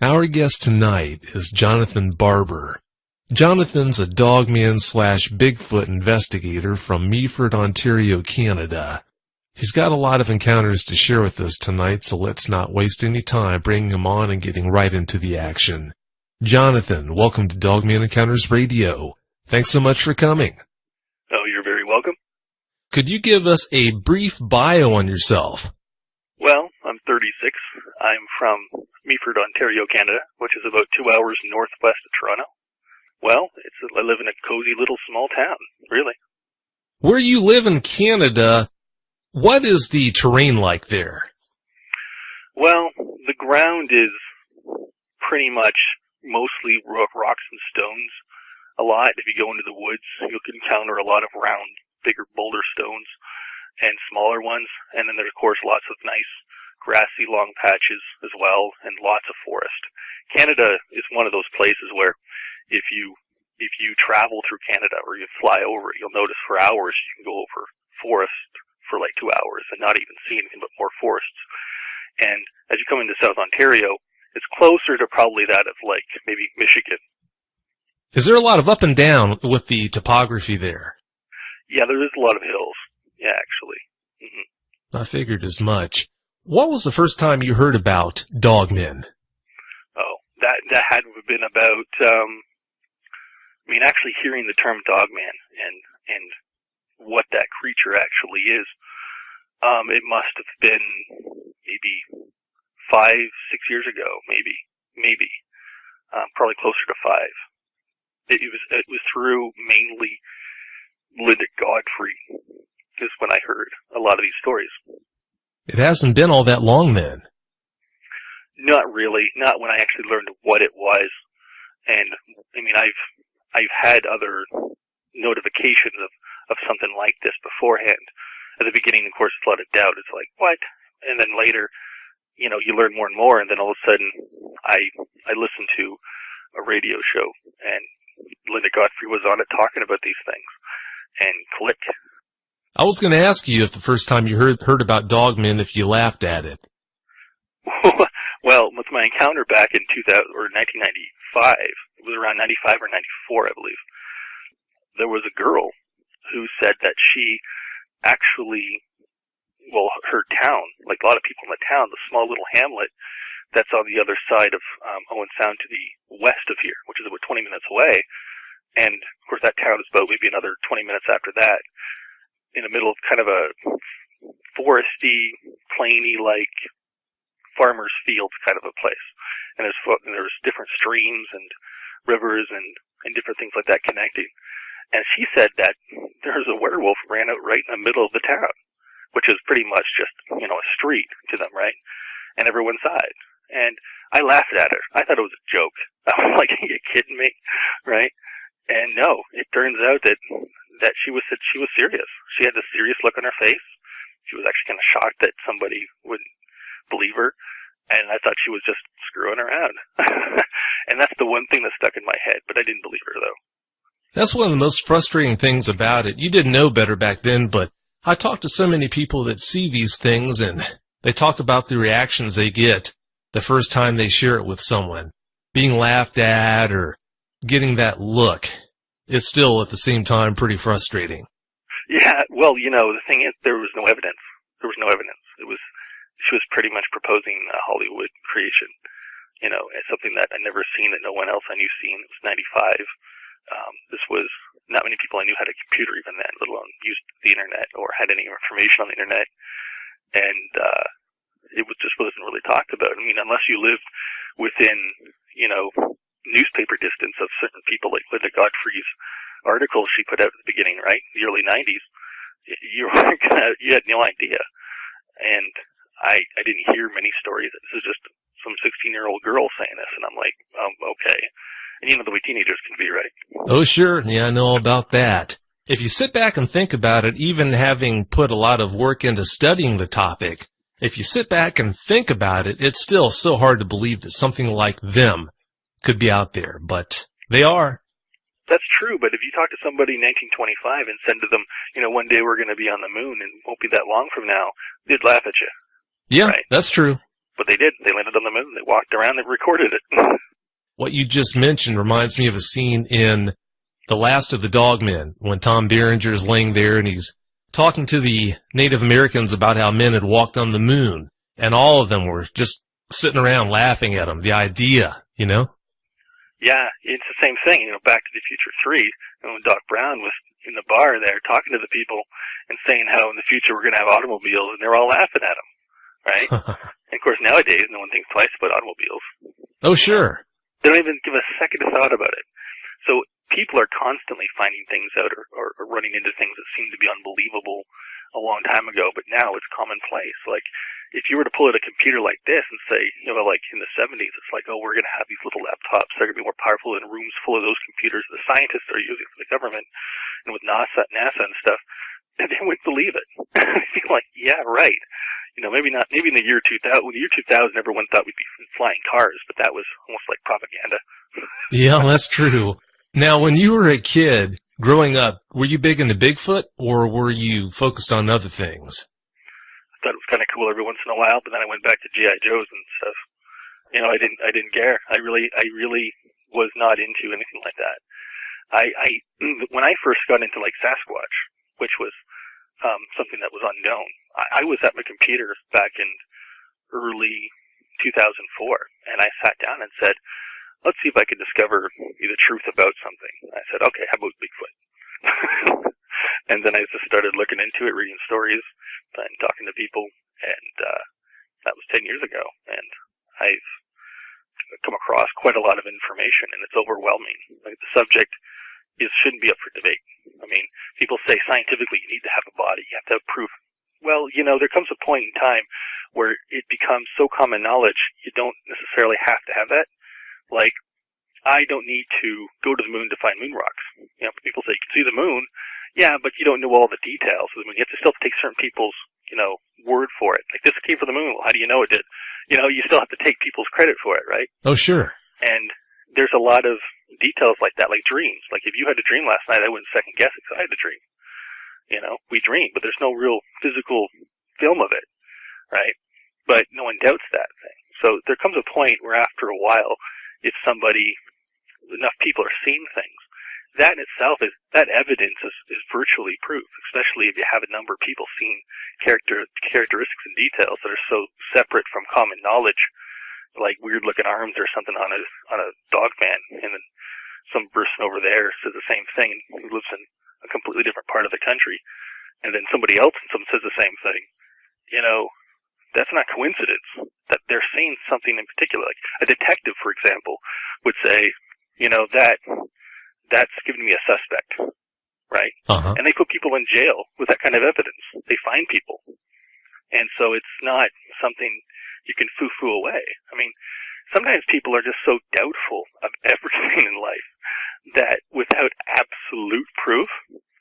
Our guest tonight is Jonathan Barber. Jonathan's a dogman/Bigfoot investigator from Meaford, Ontario, Canada. He's got a lot of encounters to share with us tonight, so let's not waste any time bringing him on and getting right into the action. Jonathan, welcome to Dogman Encounters Radio. Thanks so much for coming. Oh, you're very welcome. Could you give us a brief bio on yourself? Well, I'm 36. I'm from Meaford, Ontario, Canada, which is about 2 hours northwest of Toronto. Well, I live in a cozy little small town, really. Where you live in Canada, what is the terrain like there? Well, the ground is pretty much mostly rocks and stones. A lot, if you go into the woods, you'll encounter a lot of round, bigger boulder stones and smaller ones. And then there's, of course, lots of nice grassy long patches as well, and lots of forest. Canada is one of those places where if you travel through Canada or you fly over it, you'll notice for hours you can go over forest for like 2 hours and not even see anything but more forests. And as you come into South Ontario, it's closer to probably that of like maybe Michigan. Is there a lot of up and down with the topography there? Yeah, there is a lot of hills. Yeah, actually. Mm-hmm. I figured as much. What was the first time you heard about dogmen? Oh, that had been about, actually hearing the term dogman and what that creature actually is. It must have been maybe 5-6 years ago, maybe, probably closer to 5. It was through mainly Linda Godfrey is when I heard a lot of these stories. It hasn't been all that long then. Not really. Not when I actually learned what it was. And I've had other notifications of something like this beforehand. At the beginning, of course, a lot of doubt. It's like, what? And then later, you learn more and more, and then all of a sudden, I listened to a radio show, and Linda Godfrey was on it talking about these things. And click. I was going to ask you if the first time you heard about dogmen, if you laughed at it. Well, with my encounter back in 1995, it was around 95 or 94, I believe, there was a girl who said that she actually, her town, like a lot of people in the town, the small little hamlet that's on the other side of Owen Sound to the west of here, which is about 20 minutes away, and of course that town is about maybe another 20 minutes after that, in the middle of kind of a foresty, plainy, like farmer's field kind of a place. And there's different streams and rivers and different things like that connecting. And she said that there's a werewolf ran out right in the middle of the town, which is pretty much just, a street to them, right? And everyone saw it. And I laughed at her. I thought it was a joke. I was like, are you kidding me? Right? And no, it turns out that she was serious. She had this serious look on her face. She was actually kind of shocked that somebody would believe her, and I thought she was just screwing around. And that's the one thing that stuck in my head, but I didn't believe her, though. That's one of the most frustrating things about it. You didn't know better back then, but I talk to so many people that see these things, and they talk about the reactions they get the first time they share it with someone. Being laughed at or getting that look. It's still, at the same time, pretty frustrating. Yeah, well, the thing is, there was no evidence. She was pretty much proposing a Hollywood creation, as something that I'd never seen, that no one else I knew seen. It was 95. This was, not many people I knew had a computer even then, let alone used the internet or had any information on the internet. And, it just wasn't really talked about. Unless you lived within, newspaper distance of certain people, like Linda Godfrey's articles she put out at the beginning, right? The early 90s. You had no idea. And I didn't hear many stories. This is just some 16-year-old girl saying this, and I'm like, okay. And the way teenagers can be, right? Oh, sure. Yeah, I know all about that. If you sit back and think about it, even having put a lot of work into studying the topic, if you sit back and think about it, it's still so hard to believe that something like them could be out there, but they are. That's true, but if you talk to somebody in 1925 and said to them, one day we're going to be on the moon and won't be that long from now, they'd laugh at you. Yeah, right? That's true. what they did. They landed on the moon, they walked around, they recorded it. What you just mentioned reminds me of a scene in The Last of the Dogmen, when Tom Berenger is laying there and he's talking to the Native Americans about how men had walked on the moon, and all of them were just sitting around laughing at him. The idea, you know? Yeah, it's the same thing. Back to the Future 3, when Doc Brown was in the bar there talking to the people and saying how in the future we're going to have automobiles, and they're all laughing at him, right? And of course, nowadays, no one thinks twice about automobiles. Oh, sure. They don't even give a second of thought about it. So people are constantly finding things out or running into things that seem to be unbelievable a long time ago, but now it's commonplace. Like, if you were to pull out a computer like this and say, like in the 70s, it's like, oh, we're going to have these little laptops. They're going to be more powerful than rooms full of those computers the scientists are using for the government and with NASA and stuff. And they wouldn't believe it. You're like, yeah, right. Maybe not, maybe in the year 2000, when the year 2000, everyone thought we'd be flying cars, but that was almost like propaganda. Yeah, that's true. Now, when you were a kid growing up, were you big into Bigfoot, or were you focused on other things? I thought it was kind of cool every once in a while, but then I went back to G.I. Joes and stuff. I didn't care. I really was not into anything like that. When I first got into like Sasquatch, which was something that was unknown, I was at my computer back in early 2004, and I sat down and said, let's see if I can discover the truth about something. I said, okay, how about Bigfoot? And then I just started looking into it, reading stories, and talking to people, and that was 10 years ago. And I've come across quite a lot of information, and it's overwhelming. Like, the subject shouldn't be up for debate. I mean, people say scientifically you need to have a body, you have to have proof. Well, there comes a point in time where it becomes so common knowledge, you don't necessarily have to have that. Like, I don't need to go to the moon to find moon rocks. People say you can see the moon. Yeah, but you don't know all the details of the moon. You have to still take certain people's, word for it. Like, this came from the moon. Well, how do you know it did? You still have to take people's credit for it, right? Oh, sure. And there's a lot of details like that, like dreams. Like, if you had a dream last night, I wouldn't second guess it because I had a dream. We dream, but there's no real physical film of it, right? But no one doubts that thing. So there comes a point where after a while, if enough people are seeing things, that in itself that evidence is virtually proof, especially if you have a number of people seeing characteristics and details that are so separate from common knowledge, like weird looking arms or something on a dog man, and then some person over there says the same thing who lives in a completely different part of the country, and then somebody else says the same thing. That's not coincidence that they're seeing something in particular. Like a detective, for example, would say, that's giving me a suspect, right? Uh-huh. And they put people in jail with that kind of evidence. They find people. And so it's not something you can foo-foo away. I mean, sometimes people are just so doubtful of everything in life that without absolute proof,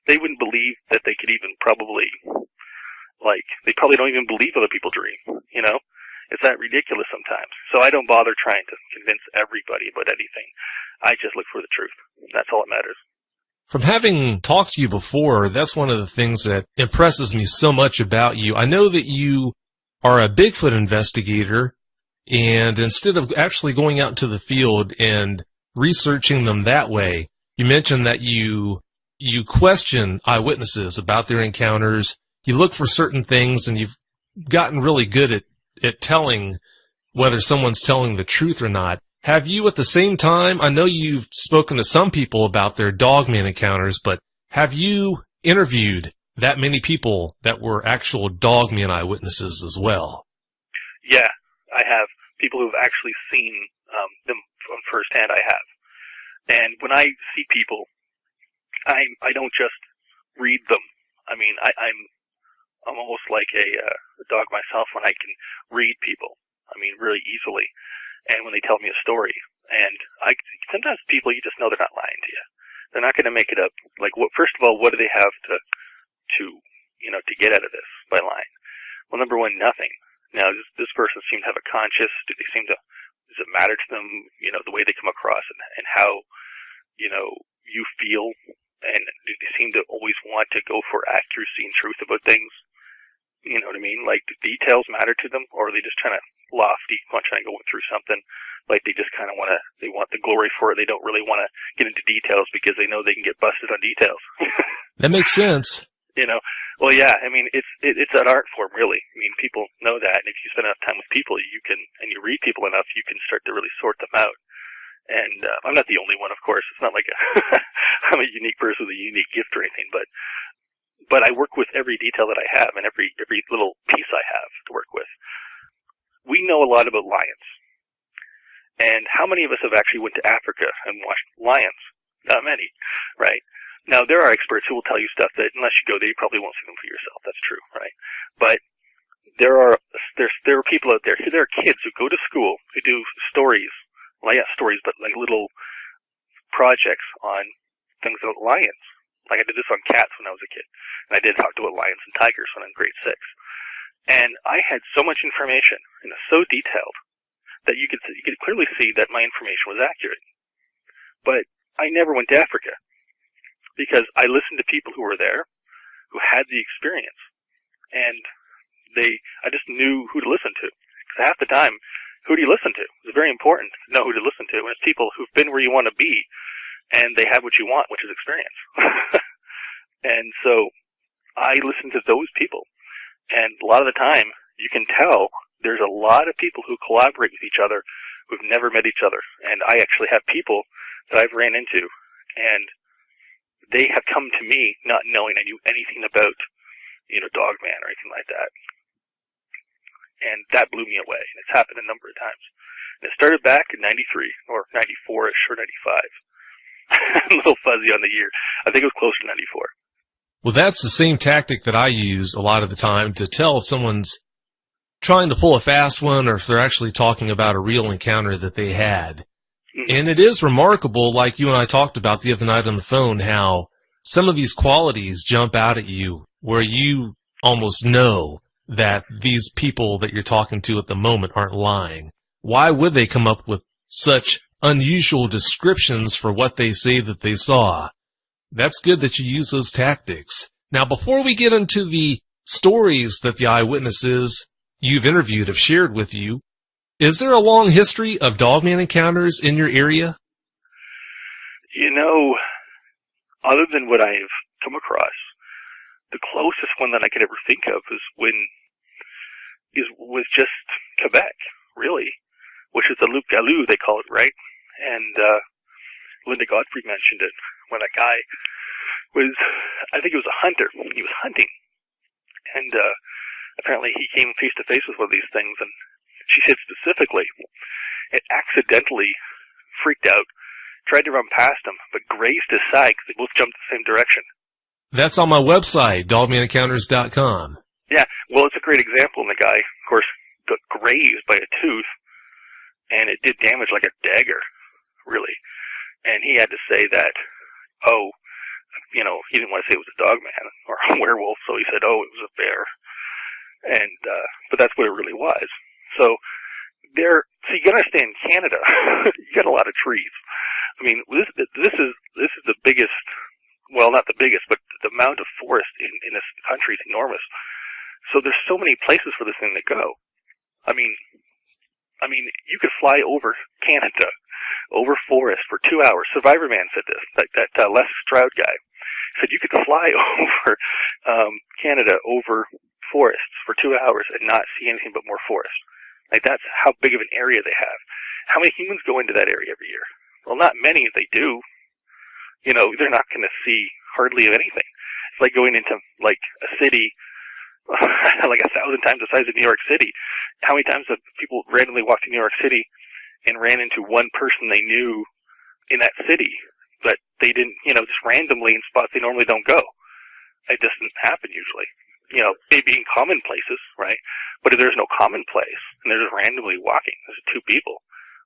they wouldn't believe that they could even probably, they probably don't even believe other people dream, It's that ridiculous sometimes. So I don't bother trying to convince everybody about anything. I just look for the truth. That's all that matters. From having talked to you before, that's one of the things that impresses me so much about you. I know that you are a Bigfoot investigator, and instead of actually going out into the field and researching them that way, you mentioned that you question eyewitnesses about their encounters. You look for certain things, and you've gotten really good at telling whether someone's telling the truth or not. Have you at the same time, I know you've spoken to some people about their dogman encounters, but have you interviewed that many people that were actual dogman eyewitnesses as well? Yeah, I have. People who've actually seen them from firsthand, I have. And when I see people, I don't just read them. I mean, I'm almost like a dog myself when I can read people. I mean, really easily. And when they tell me a story, and sometimes people, you just know they're not lying to you. They're not going to make it up. Like, first of all, what do they have to get out of this by lying? Well, number one, nothing. Now, this person seemed to have a conscience. Does it matter to them, the way they come across and how, you feel? And do they seem to always want to go for accuracy and truth about things? You know what I mean? Like, do details matter to them, or are they just trying to lofty, trying to go through something? Like, they just kind of they want the glory for it. They don't really want to get into details because they know they can get busted on details. That makes sense. You know? Well, yeah, I mean, it's an art form, really. I mean, people know that, and if you spend enough time with people, and you read people enough, you can start to really sort them out. And I'm not the only one, of course. It's not like I'm a unique person with a unique gift or anything, but I work with every detail that I have and every little piece I have to work with. We know a lot about lions. And how many of us have actually went to Africa and watched lions? Not many, right? Now, there are experts who will tell you stuff that unless you go there, you probably won't see them for yourself. That's true, right? But there are people out there, there are kids who go to school who do stories, well, not stories, but like little projects on things about lions. Like I did this on cats when I was a kid, and I did talk about lions and tigers when I was in grade 6. And I had so much information, and it's so detailed that you could clearly see that my information was accurate. But I never went to Africa because I listened to people who were there, who had the experience, and I just knew who to listen to. Because half the time, who do you listen to? It's very important to know who to listen to, and it's people who've been where you want to be, and they have what you want, which is experience. And so I listen to those people. And a lot of the time, you can tell there's a lot of people who collaborate with each other who've never met each other. And I actually have people that I've ran into, and they have come to me not knowing I knew anything about, Dogman or anything like that. And that blew me away. And it's happened a number of times. And it started back in 93, or 94-ish, or 95. I'm a little fuzzy on the year. I think it was close to 94. Well, that's the same tactic that I use a lot of the time to tell if someone's trying to pull a fast one or if they're actually talking about a real encounter that they had. Mm-hmm. And it is remarkable, like you and I talked about the other night on the phone, how some of these qualities jump out at you where you almost know that these people that you're talking to at the moment aren't lying. Why would they come up with such unusual descriptions for what they say that they saw? That's good that you use those tactics. Now, before we get into the stories that the eyewitnesses you've interviewed have shared with you, is there a long history of Dogman encounters in your area? Other than what I've come across, the closest one that I could ever think of was just Quebec, really, which is the Loup Galou, they call it, right? And Linda Godfrey mentioned it when a guy was, I think he was a hunter. He was hunting. And apparently he came face to face with one of these things, and she said specifically, it accidentally freaked out, tried to run past him, but grazed his side because they both jumped the same direction. That's on my website, dogmanencounters.com. Yeah, well, it's a great example. And the guy, of course, got grazed by a tooth, and it did damage like a dagger, really. And he had to say that, he didn't want to say it was a dogman or a werewolf, so he said, it was a bear. And, but that's what it really was. So you gotta understand, Canada, you got a lot of trees. I mean, this is the biggest, well, not the biggest, but the amount of forest in this country is enormous. So there's so many places for this thing to go. I mean, you could fly over Canada, over forest for 2 hours. Survivor Man said this, like that Les Stroud guy said you could fly over Canada, over forests for 2 hours and not see anything but more forest. Like, that's how big of an area they have. How many humans go into that area every year? Well, not many. If they do, they're not going to see hardly anything. It's like going into, like, a city like 1,000 times the size of New York City. How many times have people randomly walked to New York City and ran into one person they knew in that city, but they didn't, just randomly in spots they normally don't go? It doesn't happen usually. Maybe in common places, right? But if there's no common place and they're just randomly walking, there's two people,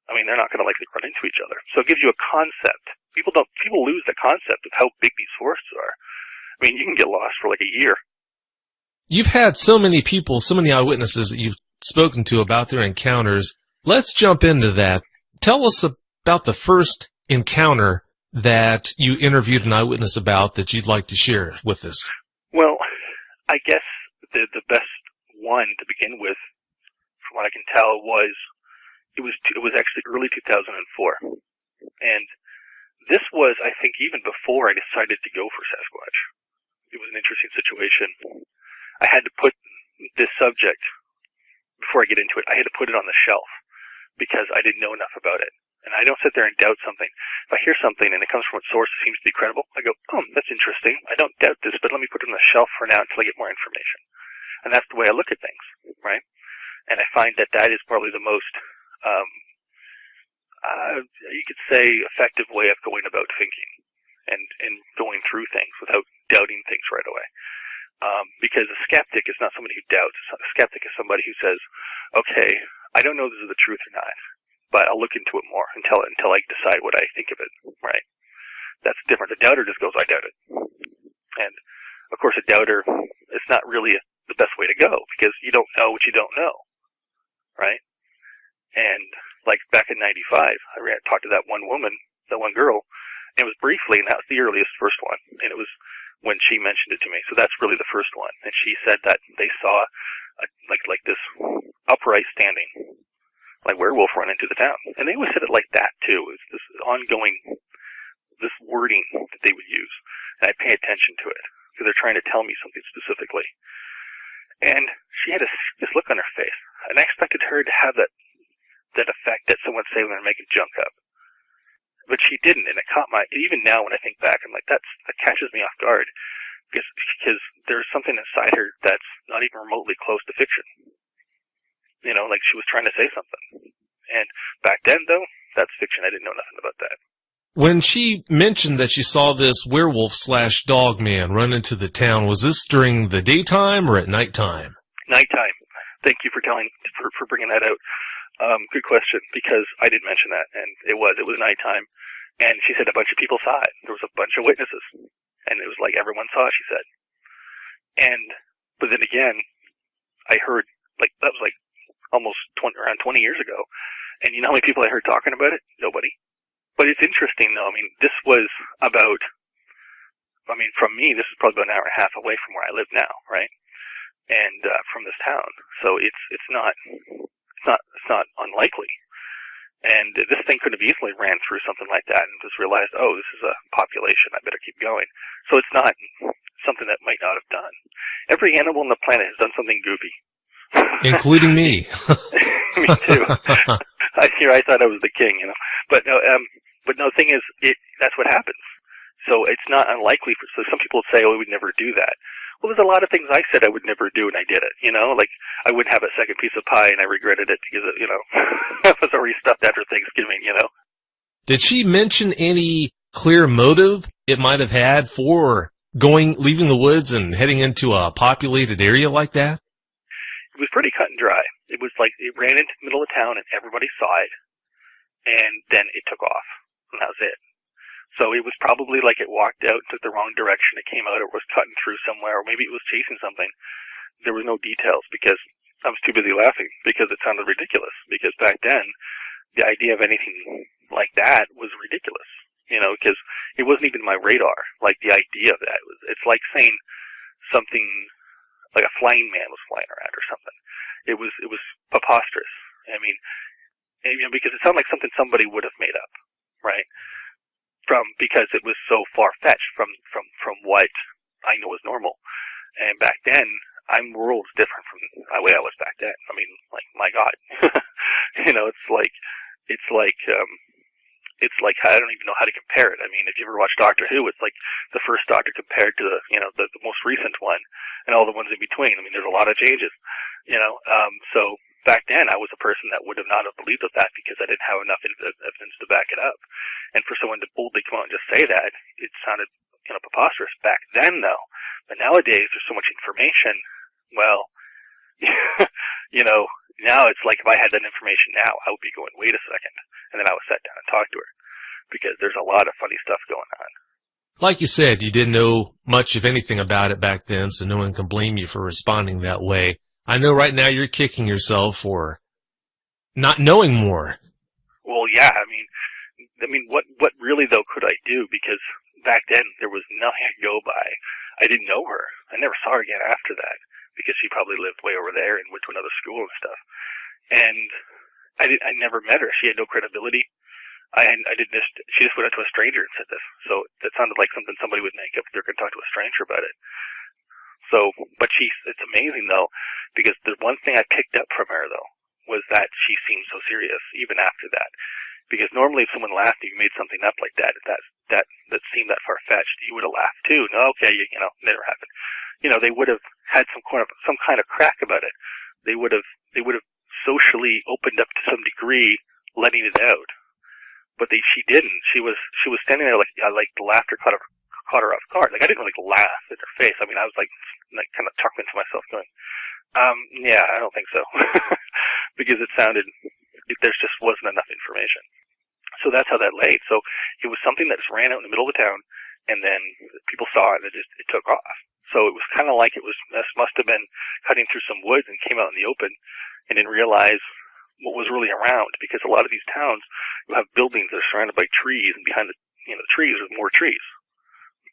they're not going to likely run into each other. So it gives you a concept. People lose the concept of how big these forests are. You can get lost for like a year. You've had so many people, so many eyewitnesses that you've spoken to about their encounters. Let's jump into that. Tell us about the first encounter that you interviewed an eyewitness about that you'd like to share with us. Well, I guess the best one to begin with, from what I can tell, was actually early 2004, and this was, I think, even before I decided to go for Sasquatch. It was an interesting situation. I had to put this subject, before I get into it, I had to put it on the shelf because I didn't know enough about it. And I don't sit there and doubt something. If I hear something and it comes from a source that seems to be credible, I go, oh, that's interesting. I don't doubt this, but let me put it on the shelf for now until I get more information. And that's the way I look at things, right? And I find that that is probably the most, you could say, effective way of going about thinking and going through things without doubting things right away. Because a skeptic is not somebody who doubts. A skeptic is somebody who says, okay, I don't know if this is the truth or not, but I'll look into it more until I decide what I think of it, right? That's different. The doubter just goes, I doubt it. And, of course, a doubter is not really the best way to go because you don't know what you don't know, right? And, like, back in 95, I talked to that one woman, that one girl, and it was briefly, and that was the earliest first one, and it was when she mentioned it to me. So that's really the first one. And she said that they saw, like this upright standing, like werewolf run into the town. And they always said it like that, too. It was this ongoing, this wording that they would use. And I pay attention to it, because they're trying to tell me something specifically. And she had a serious look on her face. And I expected her to have that effect that someone say when they're making junk up. But she didn't, and it caught even now when I think back, I'm like, that catches me off guard. Because there's something inside her that's not even remotely close to fiction. You know, like she was trying to say something. And back then, though, that's fiction. I didn't know nothing about that. When she mentioned that she saw this werewolf/dog man run into the town, was this during the daytime or at nighttime? Nighttime. Thank you for bringing that out. Good question, because I didn't mention that, and it was nighttime, and she said a bunch of people saw it. There was a bunch of witnesses, and it was like everyone saw it, she said. But then again, I heard, like, that was like almost around 20 years ago, and you know how many people I heard talking about it? Nobody. But it's interesting, though. I mean, this was about, from me, this is probably about an hour and a half away from where I live now, right? And from this town, so it's not unlikely. And this thing could have easily ran through something like that and just realized, oh, this is a population, I better keep going. So it's not something that might not have done. Every animal on the planet has done something goofy. Including me. Me too. I thought I was the king, you know. But no, the thing is, that's what happens. So it's not unlikely so some people say, oh, we would never do that. Well, there's a lot of things I said I would never do, and I did it, you know? Like, I wouldn't have a second piece of pie, and I regretted it because, you know, I was already stuffed after Thanksgiving, you know? Did she mention any clear motive it might have had for leaving the woods and heading into a populated area like that? It was pretty cut and dry. It was like, it ran into the middle of town, and everybody saw it, and then it took off, and that was it. So it was probably like it walked out and took the wrong direction. It came out, or it was cutting through somewhere, or maybe it was chasing something. There was no details because I was too busy laughing because it sounded ridiculous. Because back then, the idea of anything like that was ridiculous. You know, because it wasn't even my radar. Like the idea of that it's like saying something like a flying man was flying around or something. It was preposterous. I mean, you know, because it sounded like something somebody would have made up, right? Because it was so far-fetched from what I know is normal. And back then, world's different from the way I was back then. I mean, like, my God. You know, it's like, I don't even know how to compare it. I mean, if you ever watch Doctor Who, it's like the first Doctor compared to the most recent one and all the ones in between. I mean, there's a lot of changes, you know. So back then, I was a person that would have not have believed of that because I didn't have enough evidence to back it up. And for someone to boldly come out and just say that, it sounded, you know, preposterous back then, though. But nowadays, there's so much information. Well, you know, now it's like if I had that information now, I would be going, wait a second. And then I would sit down and talk to her because there's a lot of funny stuff going on. Like you said, you didn't know much of anything about it back then, so no one can blame you for responding that way. I know right now you're kicking yourself for not knowing more. Well, yeah, I mean, what really, though, could I do? Because back then, there was nothing to go by. I didn't know her. I never saw her again after that. because she probably lived way over there and went to another school and stuff. And I never met her. She had no credibility. She just went up to a stranger and said this. So that sounded like something somebody would make up if they're going to talk to a stranger about it. So, but it's amazing though, because the one thing I picked up from her though was that she seemed so serious even after that. Because normally if someone laughed and you made something up like that seemed that far-fetched, you would have laughed too. No, okay, never happened. They would have had some kind of crack about it. They would have socially opened up to some degree, letting it out. But she didn't. She was standing there like the laughter caught her off guard. Like I didn't really laugh in her face. I mean, I was like kind of talking to myself, going, "Yeah, I don't think so," because there just wasn't enough information. So that's how that laid. So it was something that just ran out in the middle of the town, and then people saw it, and it took off. So it was kind of like this must have been cutting through some woods and came out in the open, and didn't realize what was really around, because a lot of these towns you have buildings that are surrounded by trees, and behind the trees there's more trees,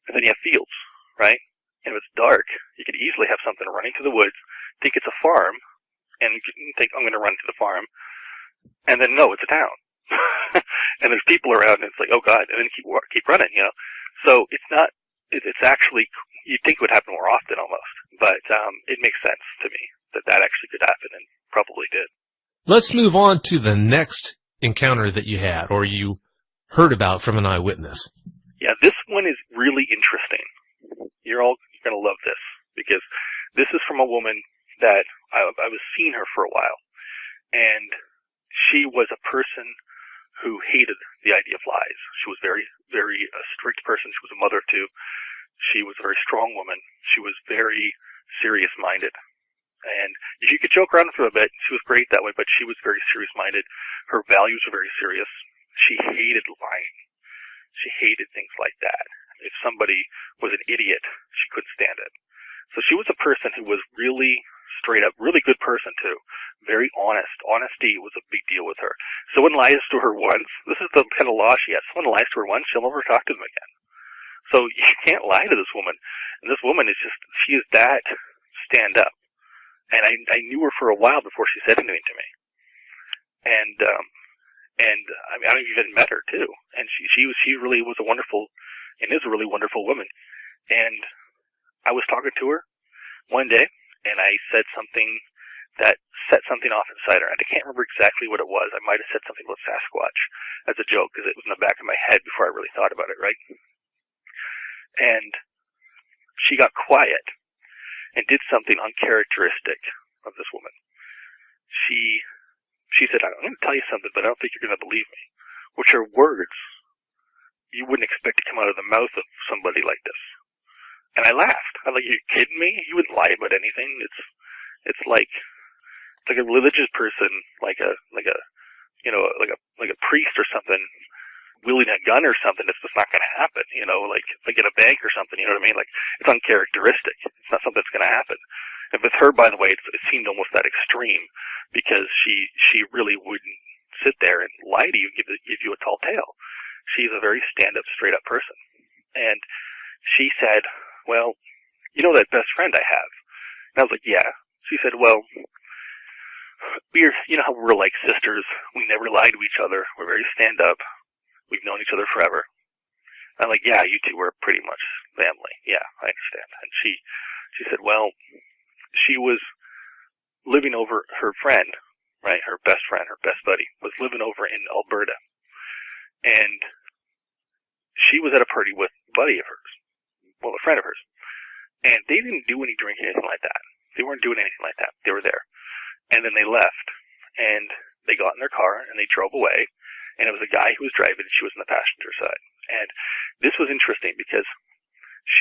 and then you have fields, right? And if it's dark, you could easily have something running through the woods, think it's a farm, and think I'm going to run to the farm, and then no, it's a town, and there's people around, and it's like, oh god, and then keep running, So it's not. It's actually, you'd think it would happen more often almost, but it makes sense to me that actually could happen, and probably did. Let's move on to the next encounter that you had, or you heard about from an eyewitness. Yeah, this one is really interesting. You're going to love this, because this is from a woman that I was seeing her for a while, and she was a person who hated the idea of lies. She was very, very strict person. She was a mother of two. She was a very strong woman. She was very serious-minded. And you could joke around for a bit. She was great that way, but she was very serious-minded. Her values were very serious. She hated lying. She hated things like that. If somebody was an idiot, she couldn't stand it. So she was a person who was really straight up, really good person too. Very honest. Honesty was a big deal with her. Someone lies to her once. This is the kind of law she has. Someone lies to her once, she'll never talk to them again. So you can't lie to this woman. And this woman she is that stand up. And I knew her for a while before she said anything to me. And I mean, I've even met her too. And she really was a wonderful, and is a really wonderful woman. And I was talking to her one day, and I said something that set something off inside her. And I can't remember exactly what it was. I might have said something about Sasquatch as a joke, because it was in the back of my head before I really thought about it, right? And she got quiet and did something uncharacteristic of this woman. She said, I'm going to tell you something, but I don't think you're going to believe me. Which are words you wouldn't expect to come out of the mouth of somebody like this. And I laughed. I'm like, are you kidding me? You wouldn't lie about anything. It's like a religious person, like a priest or something, wielding a gun or something. It's just not going to happen. Like in a bank or something. You know what I mean? Like, it's uncharacteristic. It's not something that's going to happen. And with her, by the way, it seemed almost that extreme, because she really wouldn't sit there and lie to you, give you a tall tale. She's a very stand-up, straight-up person. And she said, well, you know that best friend I have? And I was like, yeah. She said, well, you know how we're like sisters. We never lie to each other. We're very stand-up. We've known each other forever. I'm like, yeah, you two were pretty much family. Yeah, I understand. And she said, well, she was living over her friend, right? Her best friend, her best buddy, was living over in Alberta. And she was at a party with a buddy of hers, well, a friend of hers. And they didn't do any drinking, anything like that. They weren't doing anything like that. They were there. And then they left. And they got in their car and they drove away. And it was a guy who was driving and she was on the passenger side. And this was interesting because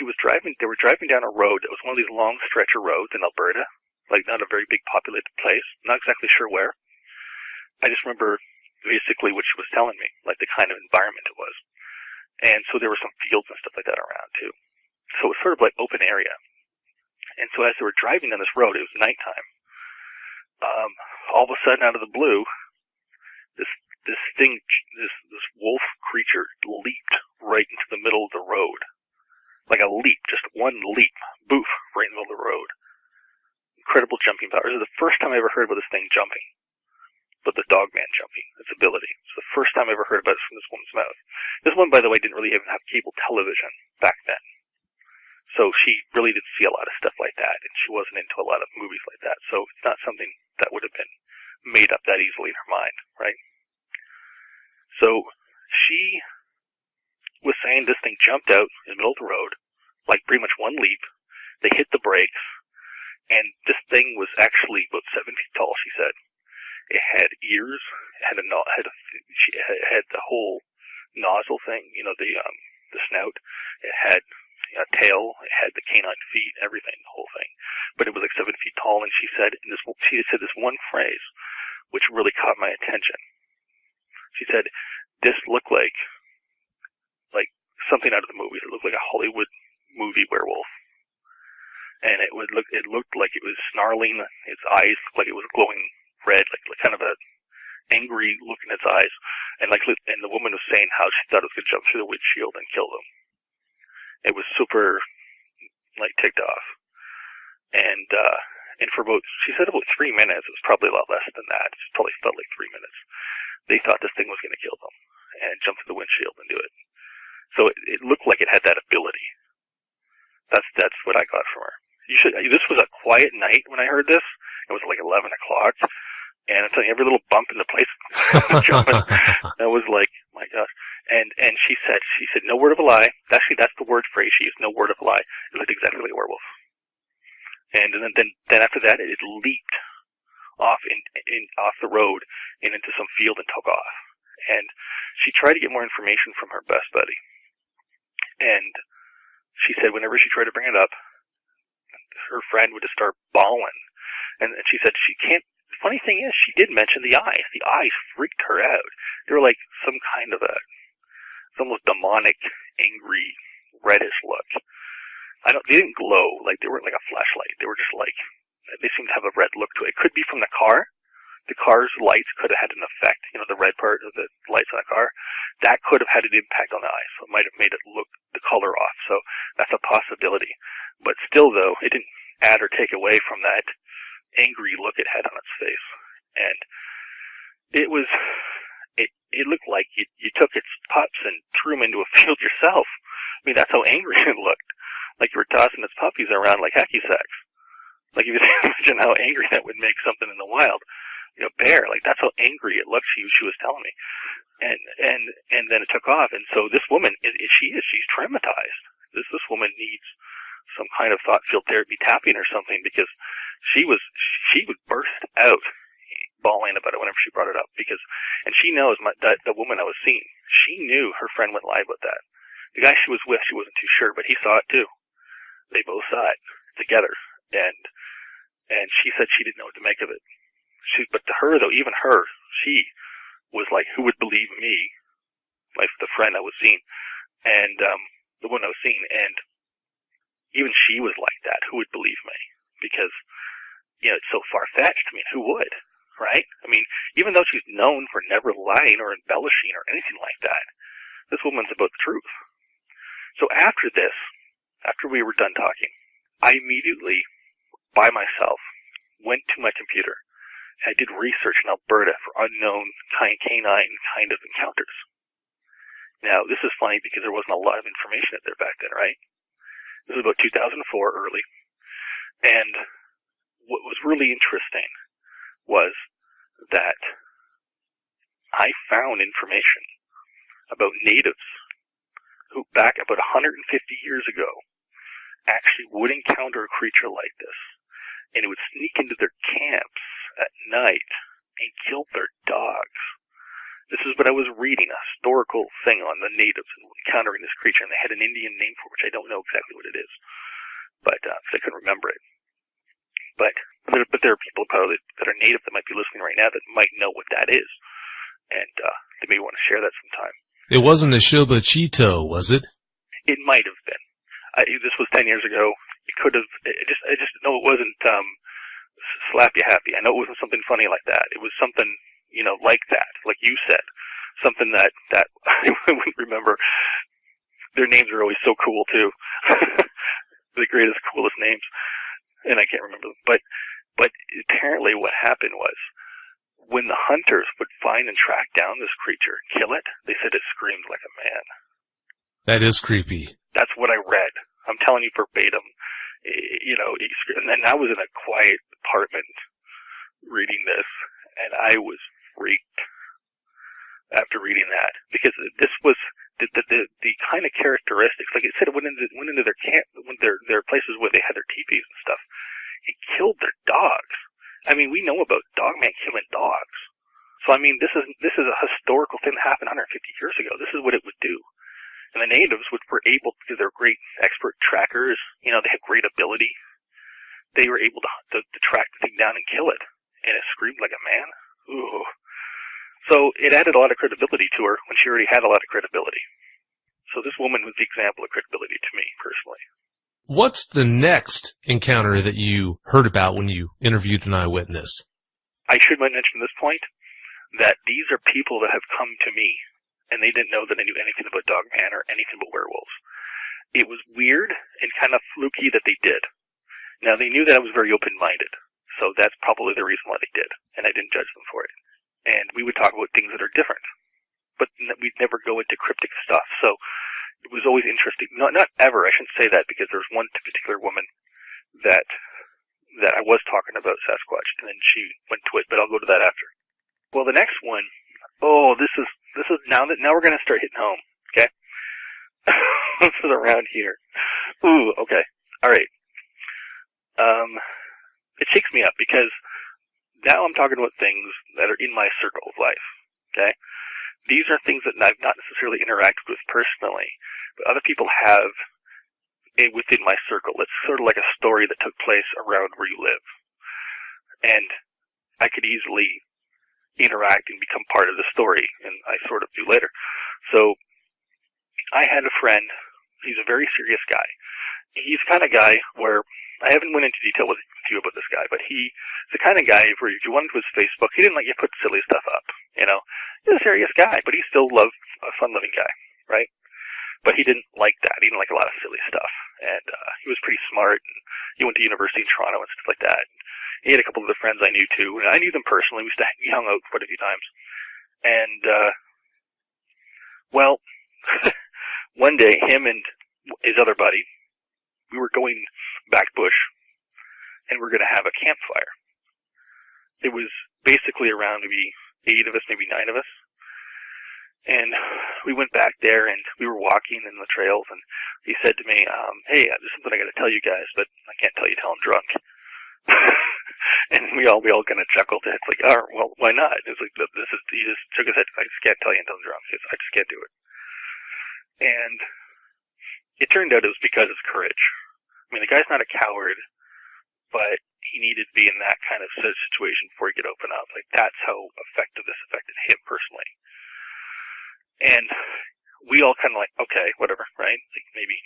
they were driving down a road that was one of these long stretcher roads in Alberta, like not a very big populated place. Not exactly sure where. I just remember basically what she was telling me, like the kind of environment it was. And so there were some fields and stuff like that around too. So it was sort of like open area. And so as they were driving down this road, it was nighttime. All of a sudden, out of the blue, this wolf creature leaped right into the middle of the road. Like a leap, just one leap, boof, right in the middle of the road. woman's mouth. This one, by the way, didn't really even have cable television back then. So she really didn't see a lot of stuff like that, and she wasn't into a lot of movies like that. So it's not something that would have been made up that easily in her mind, right? So she was saying this thing jumped out in the middle of the road, like pretty much one leap. They hit the brakes, and this thing was actually about 7 feet tall, she said. It had ears, it had the whole nozzle thing, the snout. It had a tail, it had the canine feet, everything, the whole thing. But it was like 7 feet tall, and she said this one phrase, which really caught my attention. She said, this looked like something out of the movies. It looked like a Hollywood movie werewolf. And it looked like it was snarling. Its eyes looked like it was glowing red, like kind of a angry look in its eyes. And the woman was saying how she thought it was going to jump through the windshield and kill them. It was super, ticked off. And for she said about 3 minutes, it was probably a lot less than that. It probably felt like 3 minutes. They thought this thing was going to kill them and jump through the windshield and do it. So it looked like it had that ability. That's what I got from her. This was a quiet night when I heard this. It was like 11 o'clock. And I'm telling you, every little bump in the place was jumping. I was like, my gosh. And she said, no word of a lie. Actually, that's the word phrase she used, no word of a lie. It looked exactly like a werewolf. And then after that, it leaped off off the road and into some field and took off. And she tried to get more information from her best buddy. And she said whenever she tried to bring it up, her friend would just start bawling. And she said she can't. The funny thing is, she did mention the eyes. The eyes freaked her out. They were like some kind of it's almost demonic, angry, reddish look. They didn't glow. Like, they weren't like a flashlight. They were just like, they seemed to have a red look to it. It could be from the car. The car's lights could have had an effect. The red part of the lights on the car. That could have had an impact on the eyes. So it might have made it look the color off. So that's a possibility. But still, though, it didn't add or take away from that angry look it had on its face. And it looked like you took its pups and threw them into a field yourself. I mean, that's how angry it looked. Like you were tossing its puppies around like hacky sacks. Like, if you imagine how angry that would make something in the wild. Bear, like, that's how angry it looked, she was telling me. And then it took off. And so this woman, she's traumatized. This woman needs some kind of thought-field therapy tapping or something, because she would burst out bawling about it whenever she brought it up, and she knows that the woman I was seeing, she knew her friend went live with that. The guy she was with, she wasn't too sure, but he saw it too. They both saw it together, and she said she didn't know what to make of it. But to her, though, even her, she was like, who would believe me? Like the friend I was seeing, and the one I was seeing, and even she was like that. Who would believe me? Because it's so far-fetched. I mean, who would? Right? I mean, even though she's known for never lying or embellishing or anything like that, this woman's about the truth. So after we were done talking, I immediately, by myself, went to my computer. I did research in Alberta for unknown canine kind of encounters. Now, this is funny because there wasn't a lot of information out there back then, right? This was about 2004 early. And what was really interesting was that I found information about natives who, back about 150 years ago, actually would encounter a creature like this. And it would sneak into their camps at night and kill their dogs. This is what I was reading, a historical thing on the natives encountering this creature, and they had an Indian name for it, which I don't know exactly what it is, but I couldn't remember it. But there are people probably that are native that might be listening right now that might know what that is, and they may want to share that sometime. It wasn't a Shobachito, was it? It might have been. This was 10 years ago. It could have. I just know it wasn't slap you happy. I know it wasn't something funny like that. It was something, like that, like you said, something that I wouldn't remember. Their names are always so cool too, the greatest, coolest names, and I can't remember them. But apparently, what happened was when the hunters would find and track down this creature and kill it, they said it screamed like a man. That is creepy. That's what I read. I'm telling you verbatim. You know, and I was in a quiet apartment reading this, and I was freaked after reading that, because this was the kind of characteristics. Like it said, it went into their camp, their places where they had their teepees and stuff. It killed their dogs. I mean, we know about Dogman killing dogs. So I mean, this is a historical thing that happened 150 years ago. This is what it would do. And the natives were able, because they're great expert trackers, you know, they have great ability. They were able to track the thing down and kill it. And it screamed like a man. Ooh. So it added a lot of credibility to her when she already had a lot of credibility. So this woman was the example of credibility to me, personally. What's the next encounter that you heard about when you interviewed an eyewitness? I should mention at this point that these are people that have come to me, and they didn't know that I knew anything about Dogman or anything about werewolves. It was weird and kind of fluky that they did. Now, they knew that I was very open-minded, so that's probably the reason why they did, and I didn't judge them for it. And we would talk about things that are different, but we'd never go into cryptic stuff, so it was always interesting. Not ever, I shouldn't say that, because there's one particular woman that I was talking about Sasquatch, and then she went to it, but I'll go to that after. Well, the next one, this is now we're going to start hitting home, okay? This is around here. Ooh, okay. All right. It shakes me up, because now I'm talking about things that are in my circle of life, okay? These are things that I've not necessarily interacted with personally, but other people have within my circle. It's sort of like a story that took place around where you live. And I could easily interact and become part of the story, and I sort of do later. So I had a friend. He's a very serious guy. He's the kind of guy where I haven't went into detail with you about this guy, but he's the kind of guy where if you went to his Facebook, he didn't let you put silly stuff up, you know. He's a serious guy, but he still loved a fun-loving guy, right? But he didn't like that. He didn't like a lot of silly stuff. And he was pretty smart, and he went to University in Toronto and stuff like that. He had a couple of other friends I knew, too, and I knew them personally. We hung out quite a few times. And, well, one day, him and his other buddy, we were going back bush, and we were going to have a campfire. It was basically around maybe 8 of us, maybe 9 of us. And we went back there, and we were walking in the trails, and he said to me, hey, there's something I got to tell you guys, but I can't tell you till I'm drunk. And we all kind of chuckled. It's like, oh, well, why not? It's like, he just shook his head. I just can't tell you until I'm drunk. I just can't do it. And it turned out it was because of his courage. I mean, the guy's not a coward, but he needed to be in that kind of situation before he could open up. Like, that's how effective this affected him personally. And we all kind of like, okay, whatever, right? Like, maybe,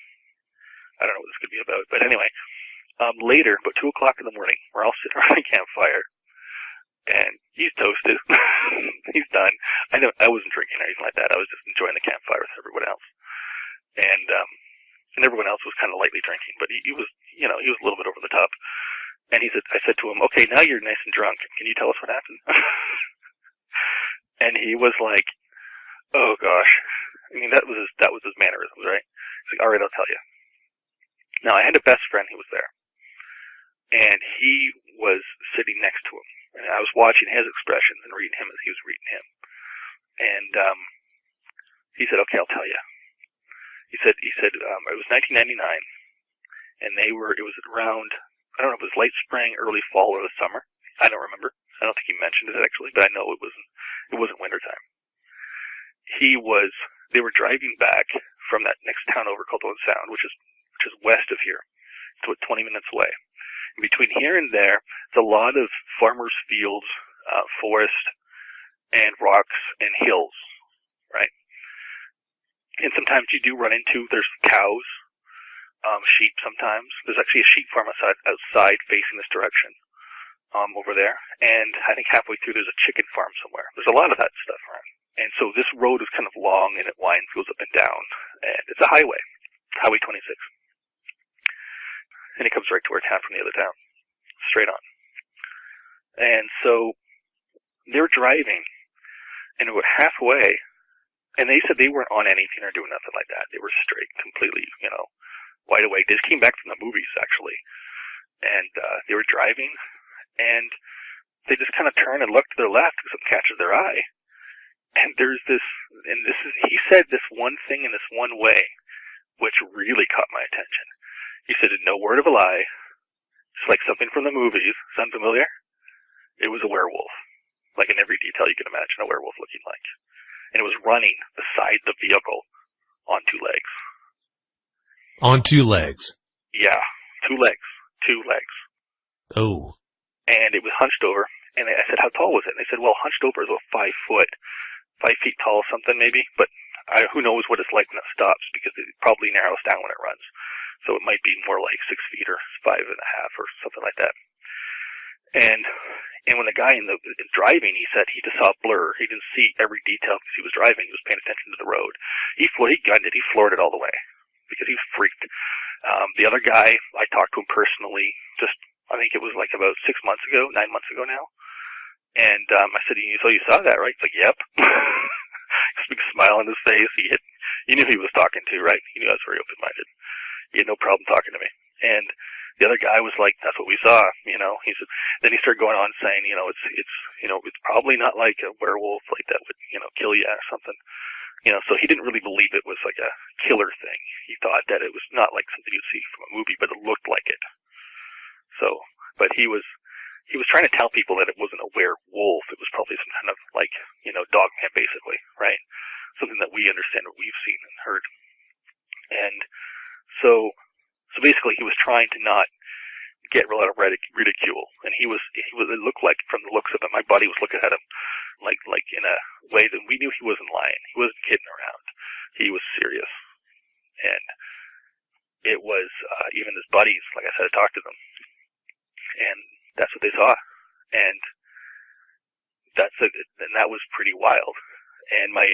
I don't know what this could be about. But anyway, later, about 2 o'clock in the morning, we're all sitting around a campfire, and he's toasted. He's done. I wasn't drinking or anything like that. I was just enjoying the campfire with everyone else. And everyone else was kind of lightly drinking, but he was, you know, he was a little bit over the top. And I said to him, okay, now you're nice and drunk. Can you tell us what happened? And he was like, oh gosh. I mean, that was his mannerisms, right? He's like, all right, I'll tell you. Now, I had a best friend who was there, and he was sitting next to him, and I was watching his expressions and reading him as he was reading him. And he said, okay, I'll tell you. He said, it was 1999, and it was around, I don't know if it was late spring, early fall, or the summer. I don't remember. I don't think he mentioned it actually, but I know it wasn't wintertime. They were driving back from that next town over called Owen Sound, which is west of here. It's about 20 minutes away. And between here and there, it's a lot of farmers' fields, forest, and rocks and hills, right? And sometimes you do run into, there's cows, sheep sometimes. There's actually a sheep farm outside facing this direction, over there. And I think halfway through there's a chicken farm somewhere. There's a lot of that stuff around. And so this road is kind of long, and it winds, goes up and down. And it's a highway, Highway 26. And it comes right to our town from the other town, straight on. And so they're driving, and about halfway, and they said they weren't on anything or doing nothing like that. They were straight, completely, wide awake. They just came back from the movies, actually. And they were driving, and they just kind of turn and look to their left because it catches their eye. And there's this, he said this one thing in this one way, which really caught my attention. He said, no word of a lie, it's like something from the movies. Sound familiar? It was a werewolf. Like in every detail you can imagine a werewolf looking like. And it was running beside the vehicle on two legs. On two legs? Yeah, 2 legs. 2 legs. Oh. And it was hunched over. And I said, how tall was it? And they said, well, hunched over is about 5 foot. 5 feet tall, something maybe. But who knows what it's like when it stops, because it probably narrows down when it runs. So it might be more like 6 feet or 5.5 or something like that. And when the guy in driving, he said he just saw a blur. He didn't see every detail because he was driving. He was paying attention to the road. He gunned it. He floored it all the way because he was freaked. The other guy, I talked to him personally I think it was like about 9 months ago now. And I said, so you saw that, right? He's like, yep. Big smile on his face. He knew who he was talking to, right? He knew I was very open-minded. He had no problem talking to me. And the other guy was like, that's what we saw, He said, then he started going on saying, it's probably not like a werewolf like that would, kill you or something. So he didn't really believe it was like a killer thing. He thought that it was not like something you'd see from a movie, but it looked like it. So, but he was trying to tell people that it wasn't a werewolf. It was probably some kind of like, dogman basically, right? Something that we understand, what we've seen and heard. And so basically he was trying to not get a lot of ridicule. And it looked like from the looks of him, my buddy was looking at him like in a way that we knew he wasn't lying. He wasn't kidding around. He was serious. And it was, even his buddies, like I said, I talked to them. And that's what they saw. And that was pretty wild. And my